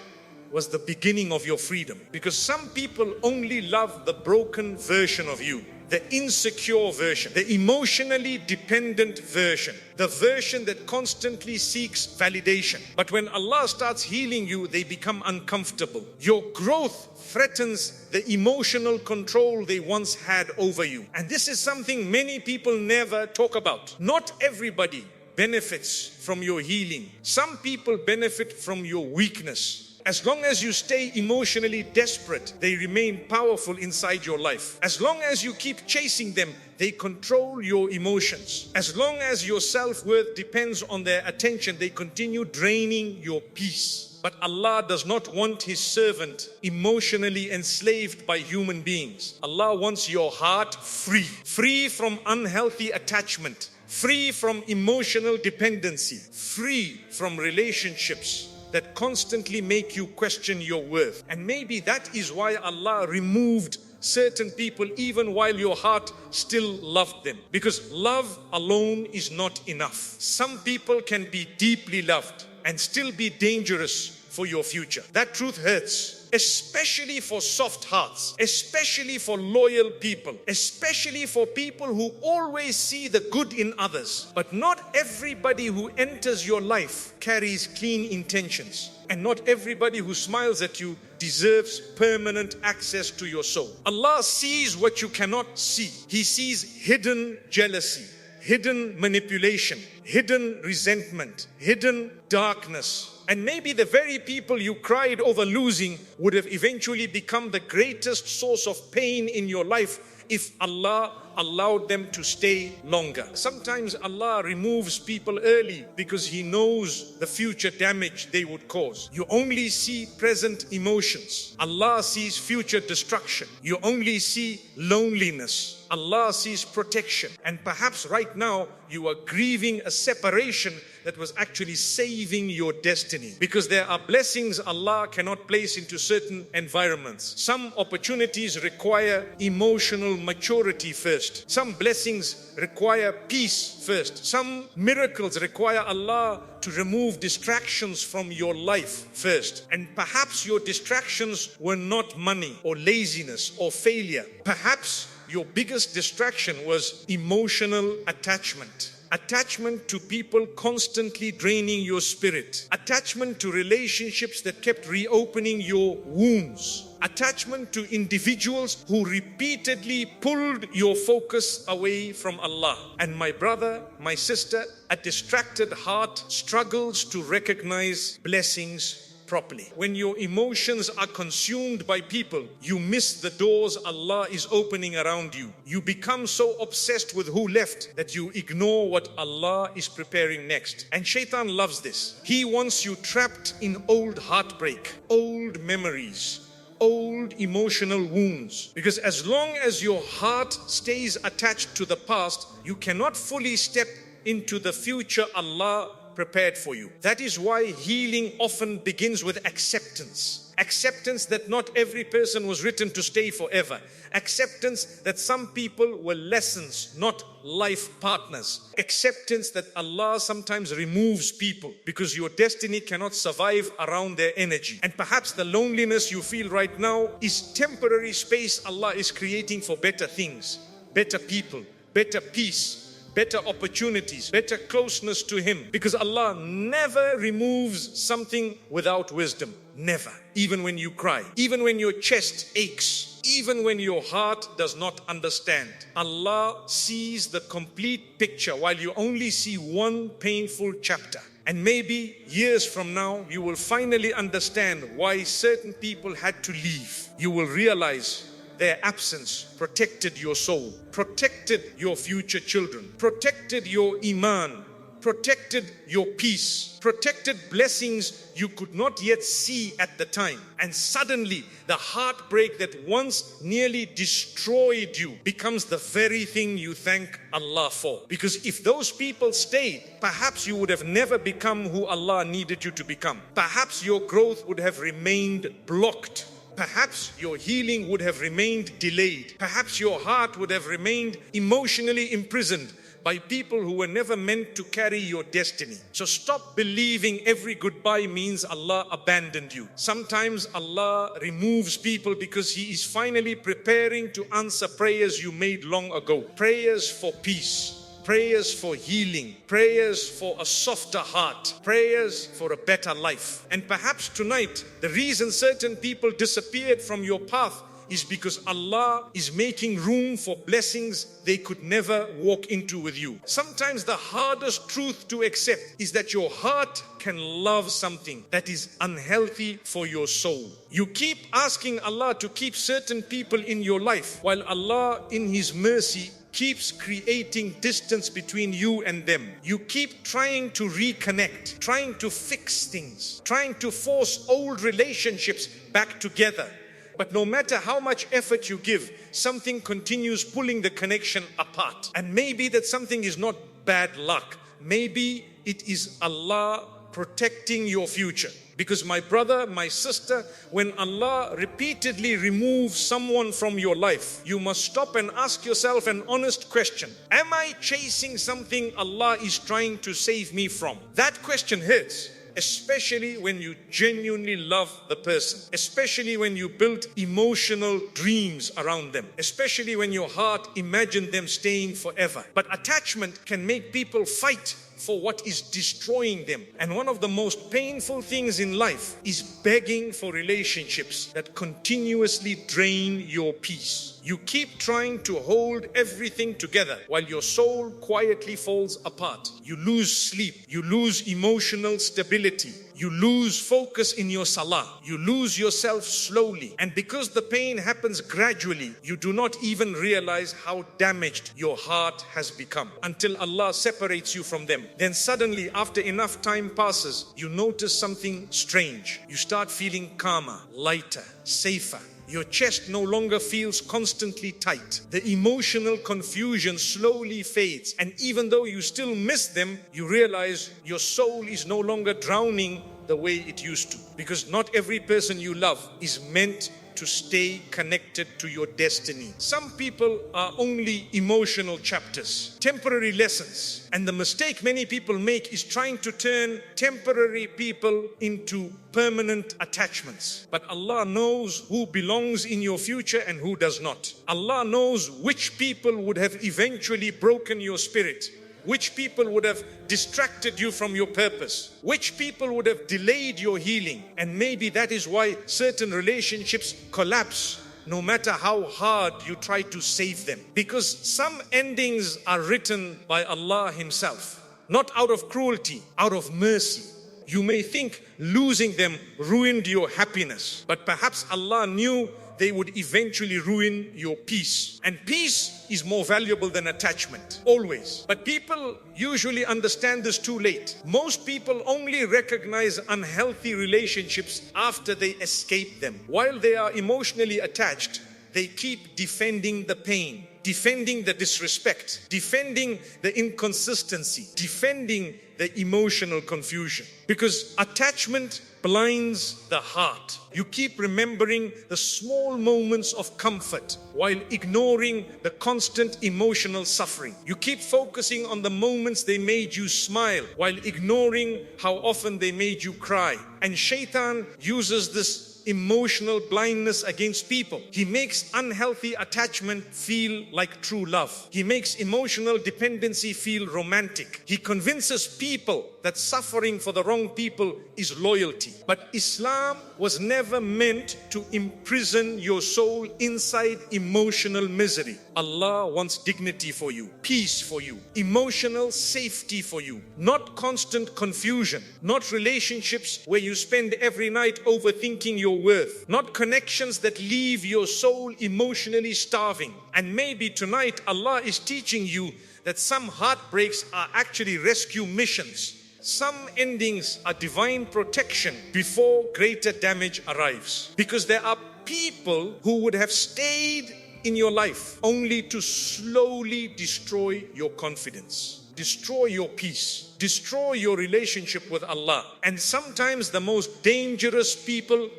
was the beginning of your freedom. Because some people only love the broken version of you, the insecure version, the emotionally dependent version, the version that constantly seeks validation. But when Allah starts healing you, they become uncomfortable. Your growth threatens the emotional control they once had over you. And this is something many people never talk about. Not everybody benefits from your healing. Some people benefit from your weakness. As long as you stay emotionally desperate, they remain powerful inside your life. As long as you keep chasing them, they control your emotions. As long as your self-worth depends on their attention, they continue draining your peace. But Allah does not want His servant emotionally enslaved by human beings. Allah wants your heart free. Free from unhealthy attachment. Free from emotional dependency. Free from relationships that constantly make you question your worth. And maybe that is why Allah removed certain people even while your heart still loved them. Because love alone is not enough. Some people can be deeply loved and still be dangerous for your future. That truth hurts, especially for soft hearts, especially for loyal people, especially for people who always see the good in others. But not everybody who enters your life carries clean intentions. And not everybody who smiles at you deserves permanent access to your soul. Allah sees what you cannot see. He sees hidden jealousy, hidden manipulation, hidden resentment, hidden darkness. And maybe the very people you cried over losing would have eventually become the greatest source of pain in your life if Allah allowed them to stay longer. Sometimes Allah removes people early because He knows the future damage they would cause. You only see present emotions. Allah sees future destruction. You only see loneliness. Allah sees protection. And perhaps right now you are grieving a separation that was actually saving your destiny. Because there are blessings Allah cannot place into certain environments. Some opportunities require emotional maturity first. Some blessings require peace first. Some miracles require Allah to remove distractions from your life first. And perhaps your distractions were not money or laziness or failure. Perhaps your biggest distraction was emotional attachment. Attachment to people constantly draining your spirit. Attachment to relationships that kept reopening your wounds. Attachment to individuals who repeatedly pulled your focus away from Allah. And my brother, my sister, a distracted heart struggles to recognize blessings properly. When your emotions are consumed by people, you miss the doors Allah is opening around you. You become so obsessed with who left that you ignore what Allah is preparing next. And Shaitan loves this. He wants you trapped in old heartbreak, old memories, old emotional wounds. Because as long as your heart stays attached to the past, you cannot fully step into the future Allah prepared for you. That is why healing often begins with acceptance. Acceptance that not every person was written to stay forever. Acceptance that some people were lessons, not life partners. Acceptance that Allah sometimes removes people because your destiny cannot survive around their energy. And perhaps the loneliness you feel right now is temporary space Allah is creating for better things, better people, better peace, better opportunities, better closeness to Him. Because Allah never removes something without wisdom. Never. Even when you cry, even when your chest aches, even when your heart does not understand. Allah sees the complete picture while you only see one painful chapter. And maybe years from now, you will finally understand why certain people had to leave. You will realize their absence protected your soul, protected your future children, protected your iman, protected your peace, protected blessings you could not yet see at the time. And suddenly, the heartbreak that once nearly destroyed you becomes the very thing you thank Allah for. Because if those people stayed, perhaps you would have never become who Allah needed you to become. Perhaps your growth would have remained blocked. Perhaps your healing would have remained delayed. Perhaps your heart would have remained emotionally imprisoned by people who were never meant to carry your destiny. So stop believing every goodbye means Allah abandoned you. Sometimes Allah removes people because He is finally preparing to answer prayers you made long ago. Prayers for peace, prayers for healing, prayers for a softer heart, prayers for a better life. And perhaps tonight, the reason certain people disappeared from your path is because Allah is making room for blessings they could never walk into with you. Sometimes the hardest truth to accept is that your heart can love something that is unhealthy for your soul. You keep asking Allah to keep certain people in your life, while Allah in His mercy keeps creating distance between you and them. You keep trying to reconnect, trying to fix things, trying to force old relationships back together. But no matter how much effort you give, something continues pulling the connection apart. And maybe that something is not bad luck. Maybe it is Allah protecting your future. Because my brother, my sister, when Allah repeatedly removes someone from your life, you must stop and ask yourself an honest question. Am I chasing something Allah is trying to save me from? That question hurts. Especially when you genuinely love the person, especially when you build emotional dreams around them, especially when your heart imagined them staying forever. But attachment can make people fight for what is destroying them. And one of the most painful things in life is begging for relationships that continuously drain your peace. You keep trying to hold everything together while your soul quietly falls apart. You lose sleep. You lose emotional stability. You lose focus in your salah. You lose yourself slowly. And because the pain happens gradually, you do not even realize how damaged your heart has become until Allah separates you from them. Then suddenly, after enough time passes, you notice something strange. You start feeling calmer, lighter, safer. Your chest no longer feels constantly tight. The emotional confusion slowly fades. And even though you still miss them, you realize your soul is no longer drowning the way it used to. Because not every person you love is meant to stay connected to your destiny. Some people are only emotional chapters, temporary lessons. And the mistake many people make is trying to turn temporary people into permanent attachments. But Allah knows who belongs in your future and who does not. Allah knows which people would have eventually broken your spirit, which people would have distracted you from your purpose, which people would have delayed your healing. And maybe that is why certain relationships collapse no matter how hard you try to save them. Because some endings are written by Allah Himself, not out of cruelty, out of mercy. You may think losing them ruined your happiness, but perhaps Allah knew they would eventually ruin your peace. And peace is more valuable than attachment, always. But people usually understand this too late. Most people only recognize unhealthy relationships after they escape them. While they are emotionally attached, they keep defending the pain, defending the disrespect, defending the inconsistency, defending the emotional confusion. Because attachment blinds the heart. You keep remembering the small moments of comfort while ignoring the constant emotional suffering. You keep focusing on the moments they made you smile while ignoring how often they made you cry. And Shaitan uses this emotional blindness against people. He makes unhealthy attachment feel like true love. He makes emotional dependency feel romantic. He convinces people that suffering for the wrong people is loyalty. But Islam was never meant to imprison your soul inside emotional misery. Allah wants dignity for you, peace for you, emotional safety for you, not constant confusion, not relationships where you spend every night overthinking your worth, not connections that leave your soul emotionally starving. And maybe tonight Allah is teaching you that some heartbreaks are actually rescue missions. Some endings are divine protection before greater damage arrives. Because there are people who would have stayed in your life only to slowly destroy your confidence, destroy your peace, destroy your relationship with Allah. And sometimes the most dangerous people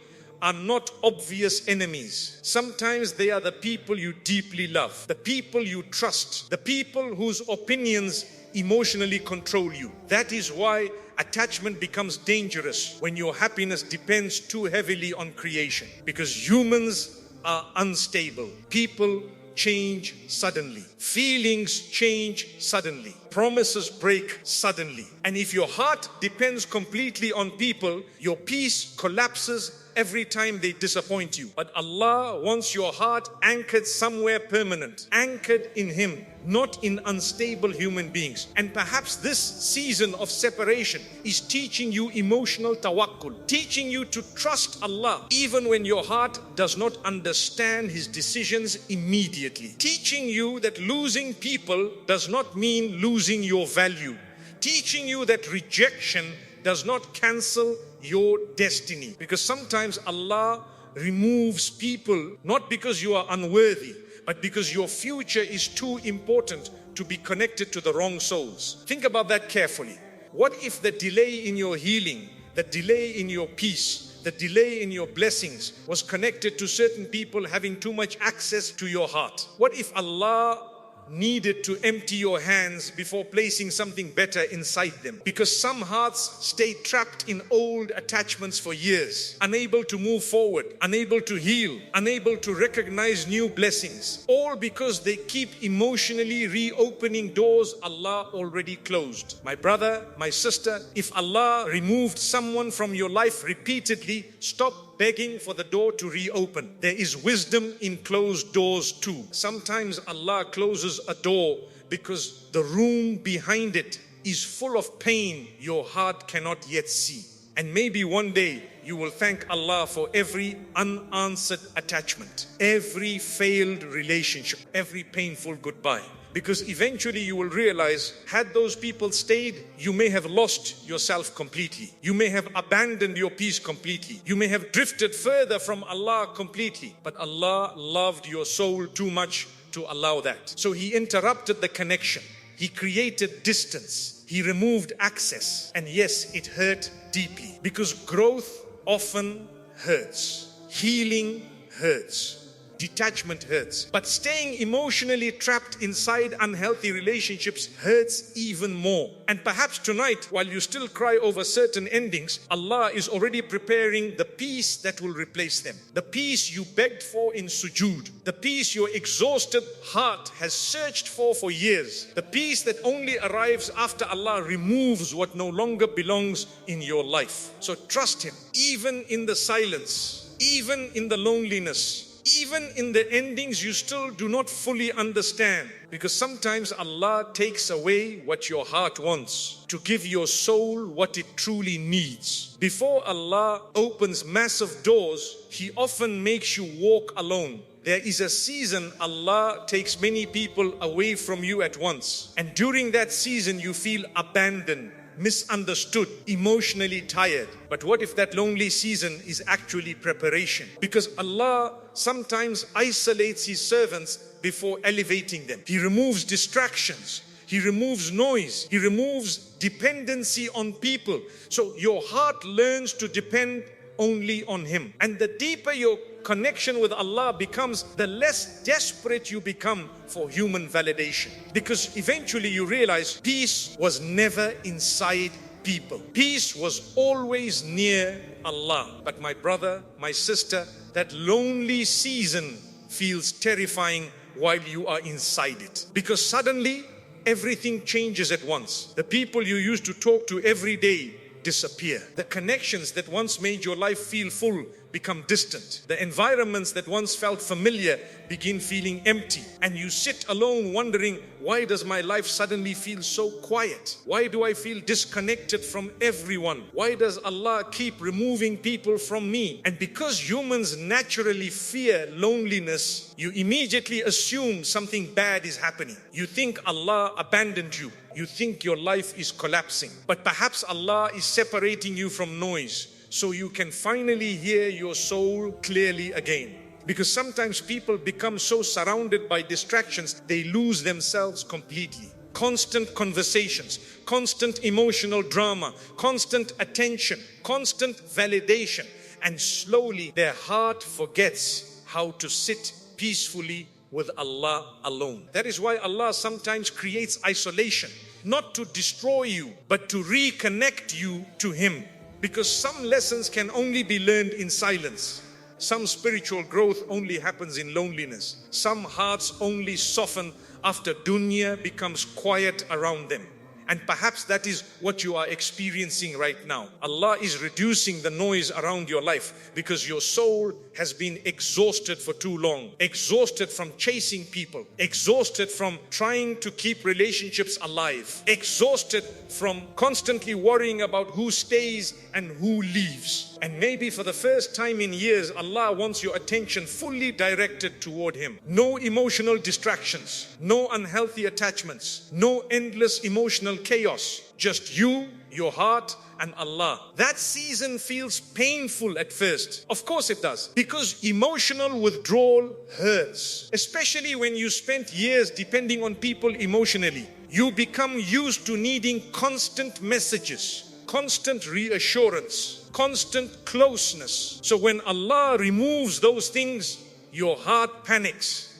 are not obvious enemies. Sometimes they are the people you deeply love, the people you trust, the people whose opinions emotionally control you. That is why attachment becomes dangerous when your happiness depends too heavily on creation. Because humans are unstable. People change suddenly. Feelings change suddenly. Promises break suddenly. And if your heart depends completely on people, your peace collapses every time they disappoint you. But Allah wants your heart anchored somewhere permanent, anchored in Him, not in unstable human beings. And perhaps this season of separation is teaching you emotional tawakkul, teaching you to trust Allah even when your heart does not understand His decisions immediately, teaching you that losing people does not mean losing your value, teaching you that rejection does not cancel your destiny. Because sometimes Allah removes people not because you are unworthy, but because your future is too important to be connected to the wrong souls. Think about that carefully. What if the delay in your healing, the delay in your peace, the delay in your blessings was connected to certain people having too much access to your heart? What if Allah needed to empty your hands before placing something better inside them? Because some hearts stay trapped in old attachments for years, unable to move forward, unable to heal, unable to recognize new blessings, all because they keep emotionally reopening doors Allah already closed. My brother, my sister, if Allah removed someone from your life repeatedly, stop begging for the door to reopen. There is wisdom in closed doors too. Sometimes Allah closes a door because the room behind it is full of pain your heart cannot yet see. And maybe one day you will thank Allah for every unanswered attachment, every failed relationship, every painful goodbye. Because eventually you will realize, had those people stayed, you may have lost yourself completely. You may have abandoned your peace completely. You may have drifted further from Allah completely. But Allah loved your soul too much to allow that. So He interrupted the connection. He created distance. He removed access. And yes, it hurt deeply. Because growth often hurts. Healing hurts. Detachment hurts. But staying emotionally trapped inside unhealthy relationships hurts even more. And perhaps tonight, while you still cry over certain endings, Allah is already preparing the peace that will replace them. The peace you begged for in sujood. The peace your exhausted heart has searched for years. The peace that only arrives after Allah removes what no longer belongs in your life. So trust Him, even in the silence, even in the loneliness, even in the endings you still do not fully understand. Because sometimes Allah takes away what your heart wants to give your soul what it truly needs. Before Allah opens massive doors, He often makes you walk alone. There is a season Allah takes many people away from you at once. And during that season you feel abandoned, misunderstood, emotionally tired. But what if that lonely season is actually preparation? Because Allah sometimes isolates His servants before elevating them. He removes distractions. He removes noise. He removes dependency on people. So your heart learns to depend only on Him. And the deeper your connection with Allah becomes, the less desperate you become for human validation. Because eventually you realize peace was never inside people. Peace was always near Allah. But my brother, my sister, that lonely season feels terrifying while you are inside it. Because suddenly everything changes at once. The people you used to talk to every day disappear. The connections that once made your life feel full become distant. The environments that once felt familiar begin feeling empty. And you sit alone wondering, why does my life suddenly feel so quiet? Why do I feel disconnected from everyone? Why does Allah keep removing people from me? And because humans naturally fear loneliness, you immediately assume something bad is happening. You think Allah abandoned you. You think your life is collapsing. But perhaps Allah is separating you from noise, so you can finally hear your soul clearly again. Because sometimes people become so surrounded by distractions, they lose themselves completely. Constant conversations, constant emotional drama, constant attention, constant validation. And slowly their heart forgets how to sit peacefully with Allah alone. That is why Allah sometimes creates isolation, not to destroy you, but to reconnect you to Him. Because some lessons can only be learned in silence. Some spiritual growth only happens in loneliness. Some hearts only soften after dunya becomes quiet around them. And perhaps that is what you are experiencing right now. Allah is reducing the noise around your life because your soul has been exhausted for too long. Exhausted from chasing people. Exhausted from trying to keep relationships alive. Exhausted from constantly worrying about who stays and who leaves. And maybe for the first time in years, Allah wants your attention fully directed toward Him. No emotional distractions. No unhealthy attachments. No endless emotional chaos. Just you, your heart, and Allah. That season feels painful at first. Of course it does. Because emotional withdrawal hurts. Especially when you spent years depending on people emotionally. You become used to needing constant messages, constant reassurance, constant closeness. So when Allah removes those things, your heart panics.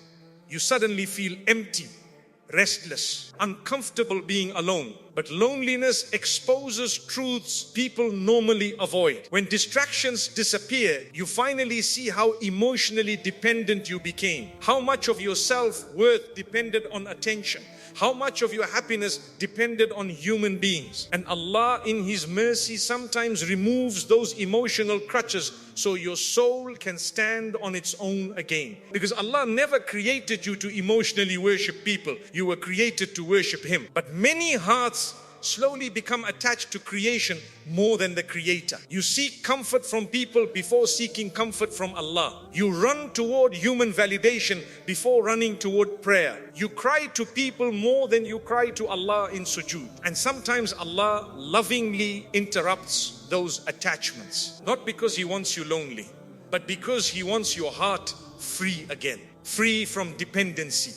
You suddenly feel empty, restless, uncomfortable being alone. But loneliness exposes truths people normally avoid. When distractions disappear, you finally see how emotionally dependent you became. How much of your self-worth depended on attention. How much of your happiness depended on human beings. And Allah in His mercy sometimes removes those emotional crutches so your soul can stand on its own again. Because Allah never created you to emotionally worship people. You were created to worship Him. But many hearts slowly become attached to creation more than the Creator. You seek comfort from people before seeking comfort from Allah. You run toward human validation before running toward prayer. You cry to people more than you cry to Allah in sujood. And sometimes Allah lovingly interrupts those attachments. Not because He wants you lonely, but because He wants your heart free again. Free from dependency,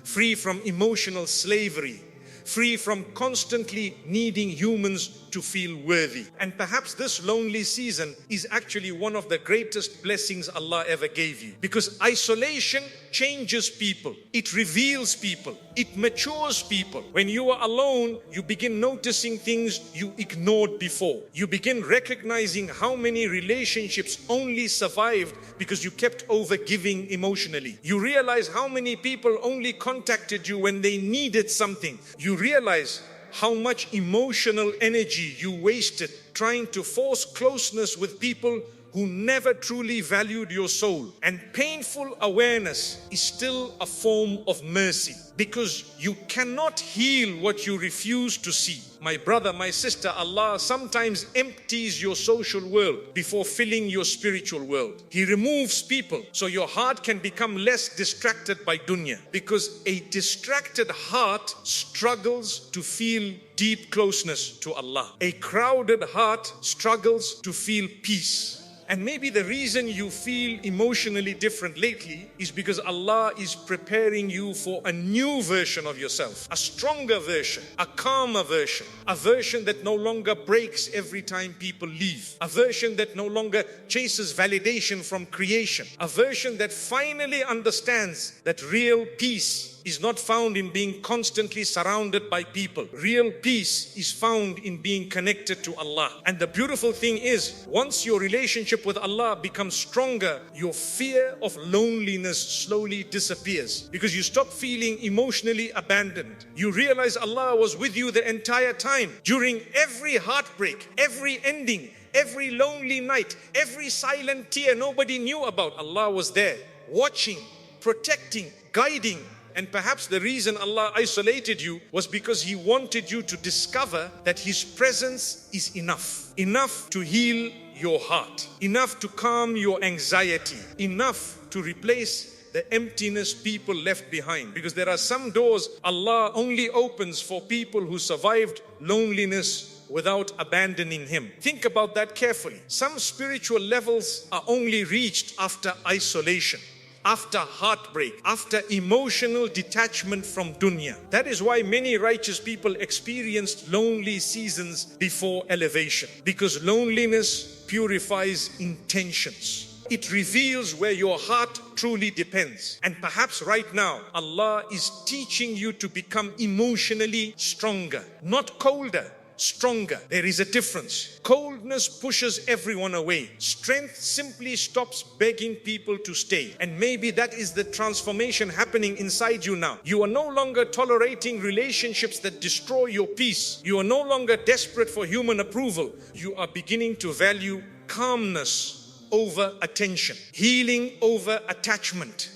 free from emotional slavery, free from constantly needing humans to feel worthy. And perhaps this lonely season is actually one of the greatest blessings Allah ever gave you. Because isolation changes people. It reveals people. It matures people. When you are alone, you begin noticing things you ignored before. You begin recognizing how many relationships only survived because you kept overgiving emotionally. You realize how many people only contacted you when they needed something. You realize how much emotional energy you wasted trying to force closeness with people who never truly valued your soul. And painful awareness is still a form of mercy, because you cannot heal what you refuse to see. My brother, my sister, Allah sometimes empties your social world before filling your spiritual world. He removes people so your heart can become less distracted by dunya, because a distracted heart struggles to feel deep closeness to Allah. A crowded heart struggles to feel peace. And maybe the reason you feel emotionally different lately is because Allah is preparing you for a new version of yourself, a stronger version, a calmer version, a version that no longer breaks every time people leave, a version that no longer chases validation from creation, a version that finally understands that real peace is not found in being constantly surrounded by people. Real peace is found in being connected to Allah. And the beautiful thing is, once your relationship with Allah becomes stronger, your fear of loneliness slowly disappears, because you stop feeling emotionally abandoned. You realize Allah was with you the entire time. During every heartbreak, every ending, every lonely night, every silent tear nobody knew about, Allah was there, watching, protecting, guiding. And perhaps the reason Allah isolated you was because He wanted you to discover that His presence is enough. Enough to heal your heart. Enough to calm your anxiety. Enough to replace the emptiness people left behind. Because there are some doors Allah only opens for people who survived loneliness without abandoning Him. Think about that carefully. Some spiritual levels are only reached after isolation, after heartbreak, after emotional detachment from dunya. That is why many righteous people experienced lonely seasons before elevation, because loneliness purifies intentions. It reveals where your heart truly depends. And perhaps right now, Allah is teaching you to become emotionally stronger, not colder, stronger. There is a difference. Coldness pushes everyone away. Strength simply stops begging people to stay. And maybe that is the transformation happening inside you now. You are no longer tolerating relationships that destroy your peace. You are no longer desperate for human approval. You are beginning to value calmness over attention, healing over attachment,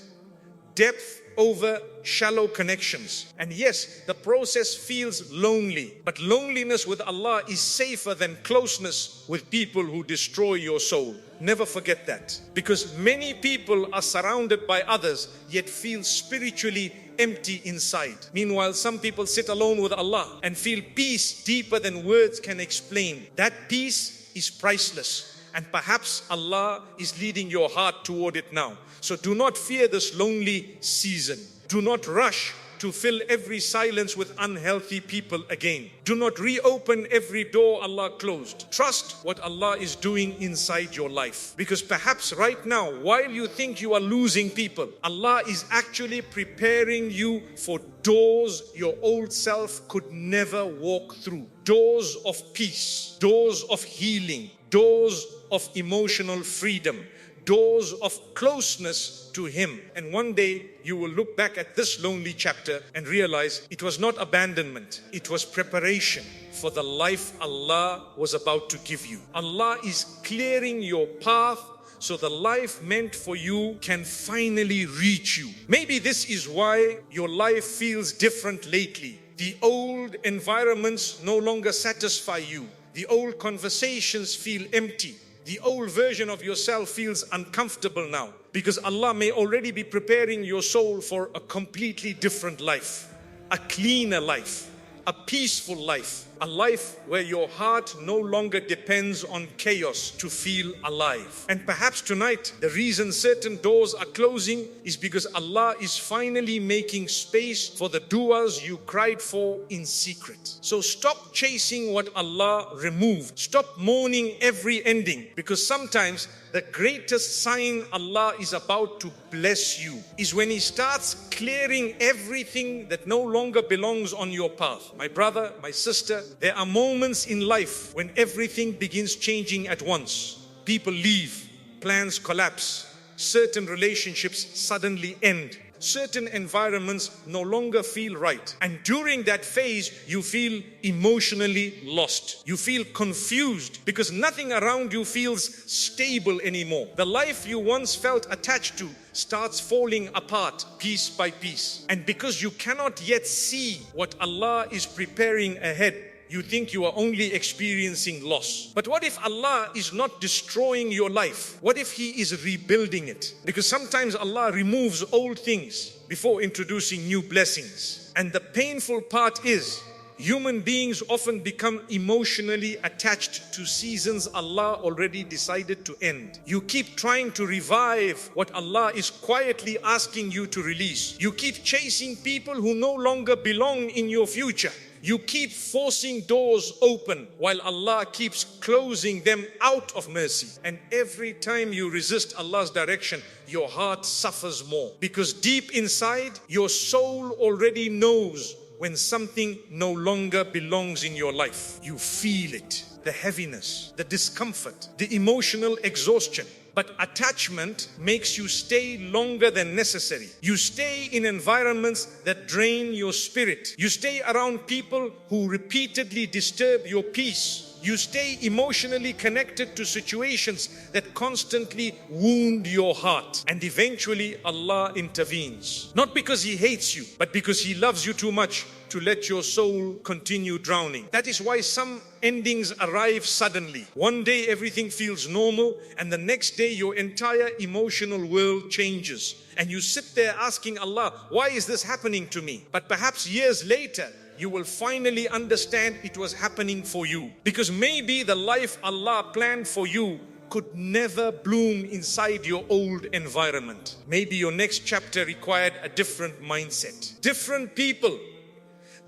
depth over shallow connections. And yes, the process feels lonely, but loneliness with Allah is safer than closeness with people who destroy your soul. Never forget that, because many people are surrounded by others yet feel spiritually empty inside. Meanwhile, some people sit alone with Allah and feel peace deeper than words can explain. That peace is priceless. And perhaps Allah is leading your heart toward it now. So do not fear this lonely season. Do not rush to fill every silence with unhealthy people again. Do not reopen every door Allah closed. Trust what Allah is doing inside your life. Because perhaps right now, while you think you are losing people, Allah is actually preparing you for doors your old self could never walk through. Doors of peace, doors of healing, doors of emotional freedom, doors of closeness to Him. And one day you will look back at this lonely chapter and realize it was not abandonment, it was preparation for the life Allah was about to give you. Allah is clearing your path so the life meant for you can finally reach you. Maybe this is why your life feels different lately. The old environments no longer satisfy you. The old conversations feel empty. The old version of yourself feels uncomfortable now, because Allah may already be preparing your soul for a completely different life, a cleaner life, a peaceful life, a life where your heart no longer depends on chaos to feel alive. And perhaps tonight, the reason certain doors are closing is because Allah is finally making space for the du'as you cried for in secret. So stop chasing what Allah removed. Stop mourning every ending, because sometimes the greatest sign Allah is about to bless you is when He starts clearing everything that no longer belongs on your path. My brother, my sister, there are moments in life when everything begins changing at once. People leave, plans collapse, certain relationships suddenly end. Certain environments no longer feel right. And during that phase, you feel emotionally lost. You feel confused because nothing around you feels stable anymore. The life you once felt attached to starts falling apart piece by piece. And because you cannot yet see what Allah is preparing ahead, you think you are only experiencing loss. But what if Allah is not destroying your life? What if He is rebuilding it? Because sometimes Allah removes old things before introducing new blessings. And the painful part is, human beings often become emotionally attached to seasons Allah already decided to end. You keep trying to revive what Allah is quietly asking you to release. You keep chasing people who no longer belong in your future. You keep forcing doors open while Allah keeps closing them out of mercy. And every time you resist Allah's direction, your heart suffers more. Because deep inside, your soul already knows when something no longer belongs in your life. You feel it, the heaviness, the discomfort, the emotional exhaustion. But attachment makes you stay longer than necessary. You stay in environments that drain your spirit. You stay around people who repeatedly disturb your peace. You stay emotionally connected to situations that constantly wound your heart. And eventually Allah intervenes. Not because He hates you, but because He loves you too much to let your soul continue drowning. That is why some endings arrive suddenly. One day everything feels normal, and the next day your entire emotional world changes. And you sit there asking Allah, why is this happening to me? But perhaps years later, you will finally understand it was happening for you. Because maybe the life Allah planned for you could never bloom inside your old environment. Maybe your next chapter required a different mindset. Different people,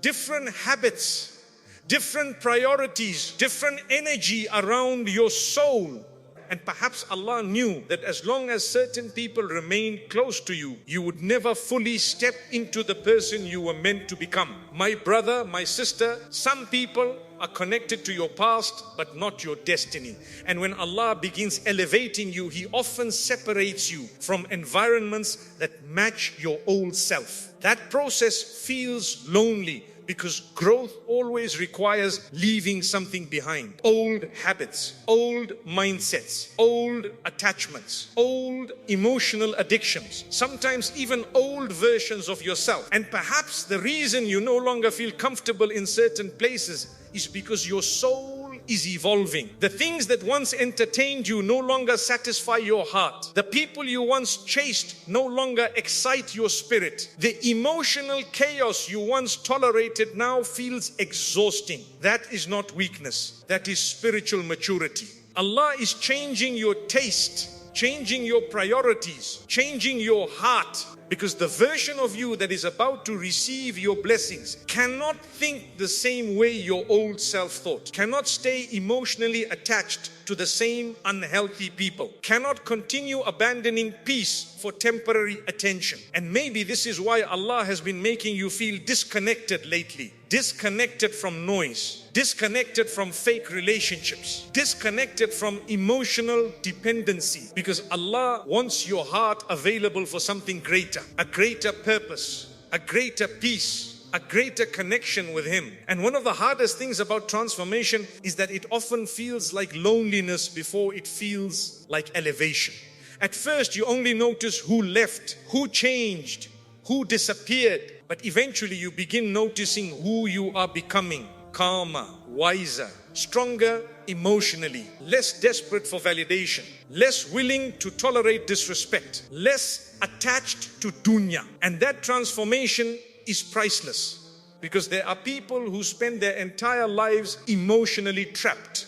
different habits, different priorities, different energy around your soul. And perhaps Allah knew that as long as certain people remained close to you, you would never fully step into the person you were meant to become. My brother, my sister, some people are connected to your past, but not your destiny. And when Allah begins elevating you, He often separates you from environments that match your old self. That process feels lonely, because growth always requires leaving something behind. Old habits, old mindsets, old attachments, old emotional addictions, sometimes even old versions of yourself. And perhaps the reason you no longer feel comfortable in certain places is because your soul is evolving. The things that once entertained you no longer satisfy your heart. The people you once chased no longer excite your spirit. The emotional chaos you once tolerated now feels exhausting. That is not weakness. That is spiritual maturity. Allah is changing your taste, changing your priorities, changing your heart. Because the version of you that is about to receive your blessings cannot think the same way your old self thought, cannot stay emotionally attached to the same unhealthy people, cannot continue abandoning peace for temporary attention. And maybe this is why Allah has been making you feel disconnected lately, disconnected from noise, disconnected from fake relationships, disconnected from emotional dependency, because Allah wants your heart available for something greater, a greater purpose, a greater peace, a greater connection with Him. And one of the hardest things about transformation is that it often feels like loneliness before it feels like elevation. At first, you only notice who left, who changed, who disappeared. But eventually you begin noticing who you are becoming: calmer, wiser, stronger emotionally, less desperate for validation, less willing to tolerate disrespect, less attached to dunya. And that transformation is priceless, because there are people who spend their entire lives emotionally trapped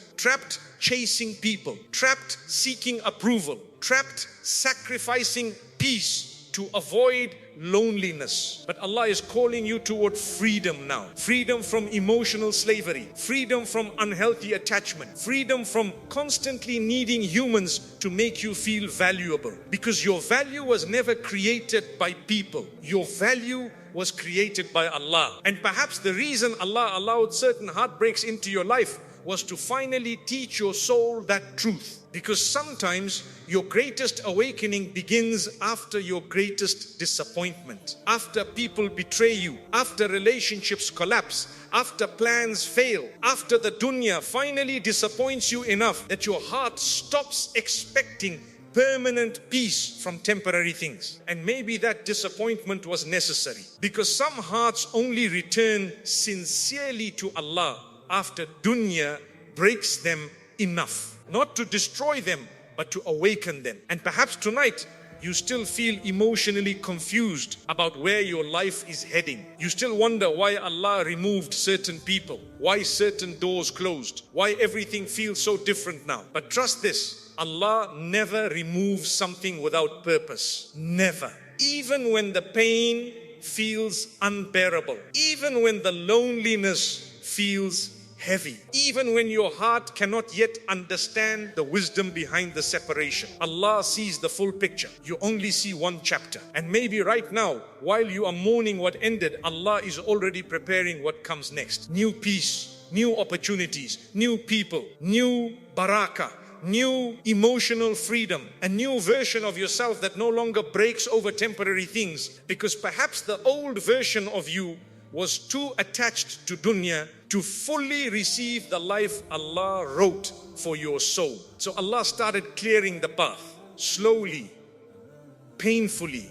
chasing people, trapped seeking approval, trapped sacrificing peace to avoid loneliness. But Allah is calling you toward freedom now. Freedom from emotional slavery, freedom from unhealthy attachment, freedom from constantly needing humans to make you feel valuable. Because your value was never created by people. Your value was created by Allah. And perhaps the reason Allah allowed certain heartbreaks into your life was to finally teach your soul that truth. Because sometimes your greatest awakening begins after your greatest disappointment, after people betray you, after relationships collapse, after plans fail, after the dunya finally disappoints you enough that your heart stops expecting permanent peace from temporary things. And maybe that disappointment was necessary, because some hearts only return sincerely to Allah after dunya breaks them enough, not to destroy them, but to awaken them. And perhaps tonight you still feel emotionally confused about where your life is heading. You still wonder why Allah removed certain people, why certain doors closed, why everything feels so different now. But trust this, Allah never removes something without purpose. Never. Even when the pain feels unbearable, even when the loneliness feels heavy, even when your heart cannot yet understand the wisdom behind the separation, Allah sees the full picture. You only see one chapter. And maybe right now, while you are mourning what ended, Allah is already preparing what comes next. New peace, new opportunities, new people, new barakah, new emotional freedom, a new version of yourself that no longer breaks over temporary things, because perhaps the old version of you was too attached to dunya to fully receive the life Allah wrote for your soul. So Allah started clearing the path, slowly, painfully,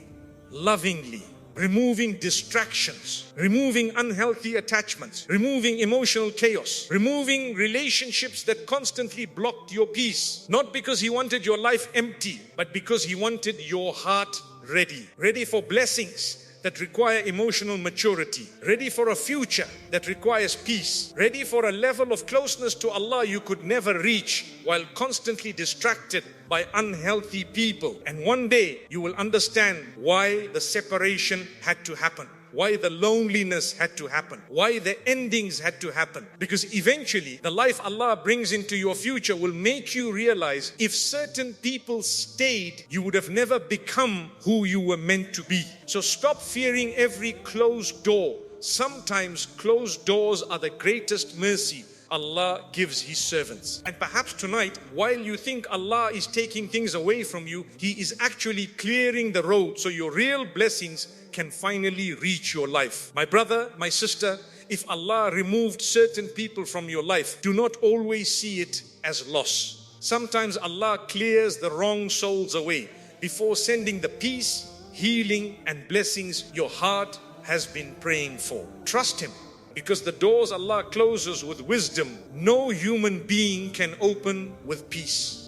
lovingly, removing distractions, removing unhealthy attachments, removing emotional chaos, removing relationships that constantly blocked your peace. Not because He wanted your life empty, but because He wanted your heart ready for blessings that require emotional maturity, ready for a future that requires peace, ready for a level of closeness to Allah you could never reach while constantly distracted by unhealthy people. And one day you will understand why the separation had to happen, why the loneliness had to happen, why the endings had to happen. Because eventually the life Allah brings into your future will make you realize if certain people stayed, you would have never become who you were meant to be. So stop fearing every closed door. Sometimes closed doors are the greatest mercy Allah gives His servants. And perhaps tonight, while you think Allah is taking things away from you, He is actually clearing the road so your real blessings can finally reach your life. My brother, my sister, if Allah removed certain people from your life, do not always see it as loss. Sometimes Allah clears the wrong souls away before sending the peace, healing and blessings your heart has been praying for. Trust Him, because the doors Allah closes with wisdom, no human being can open with peace.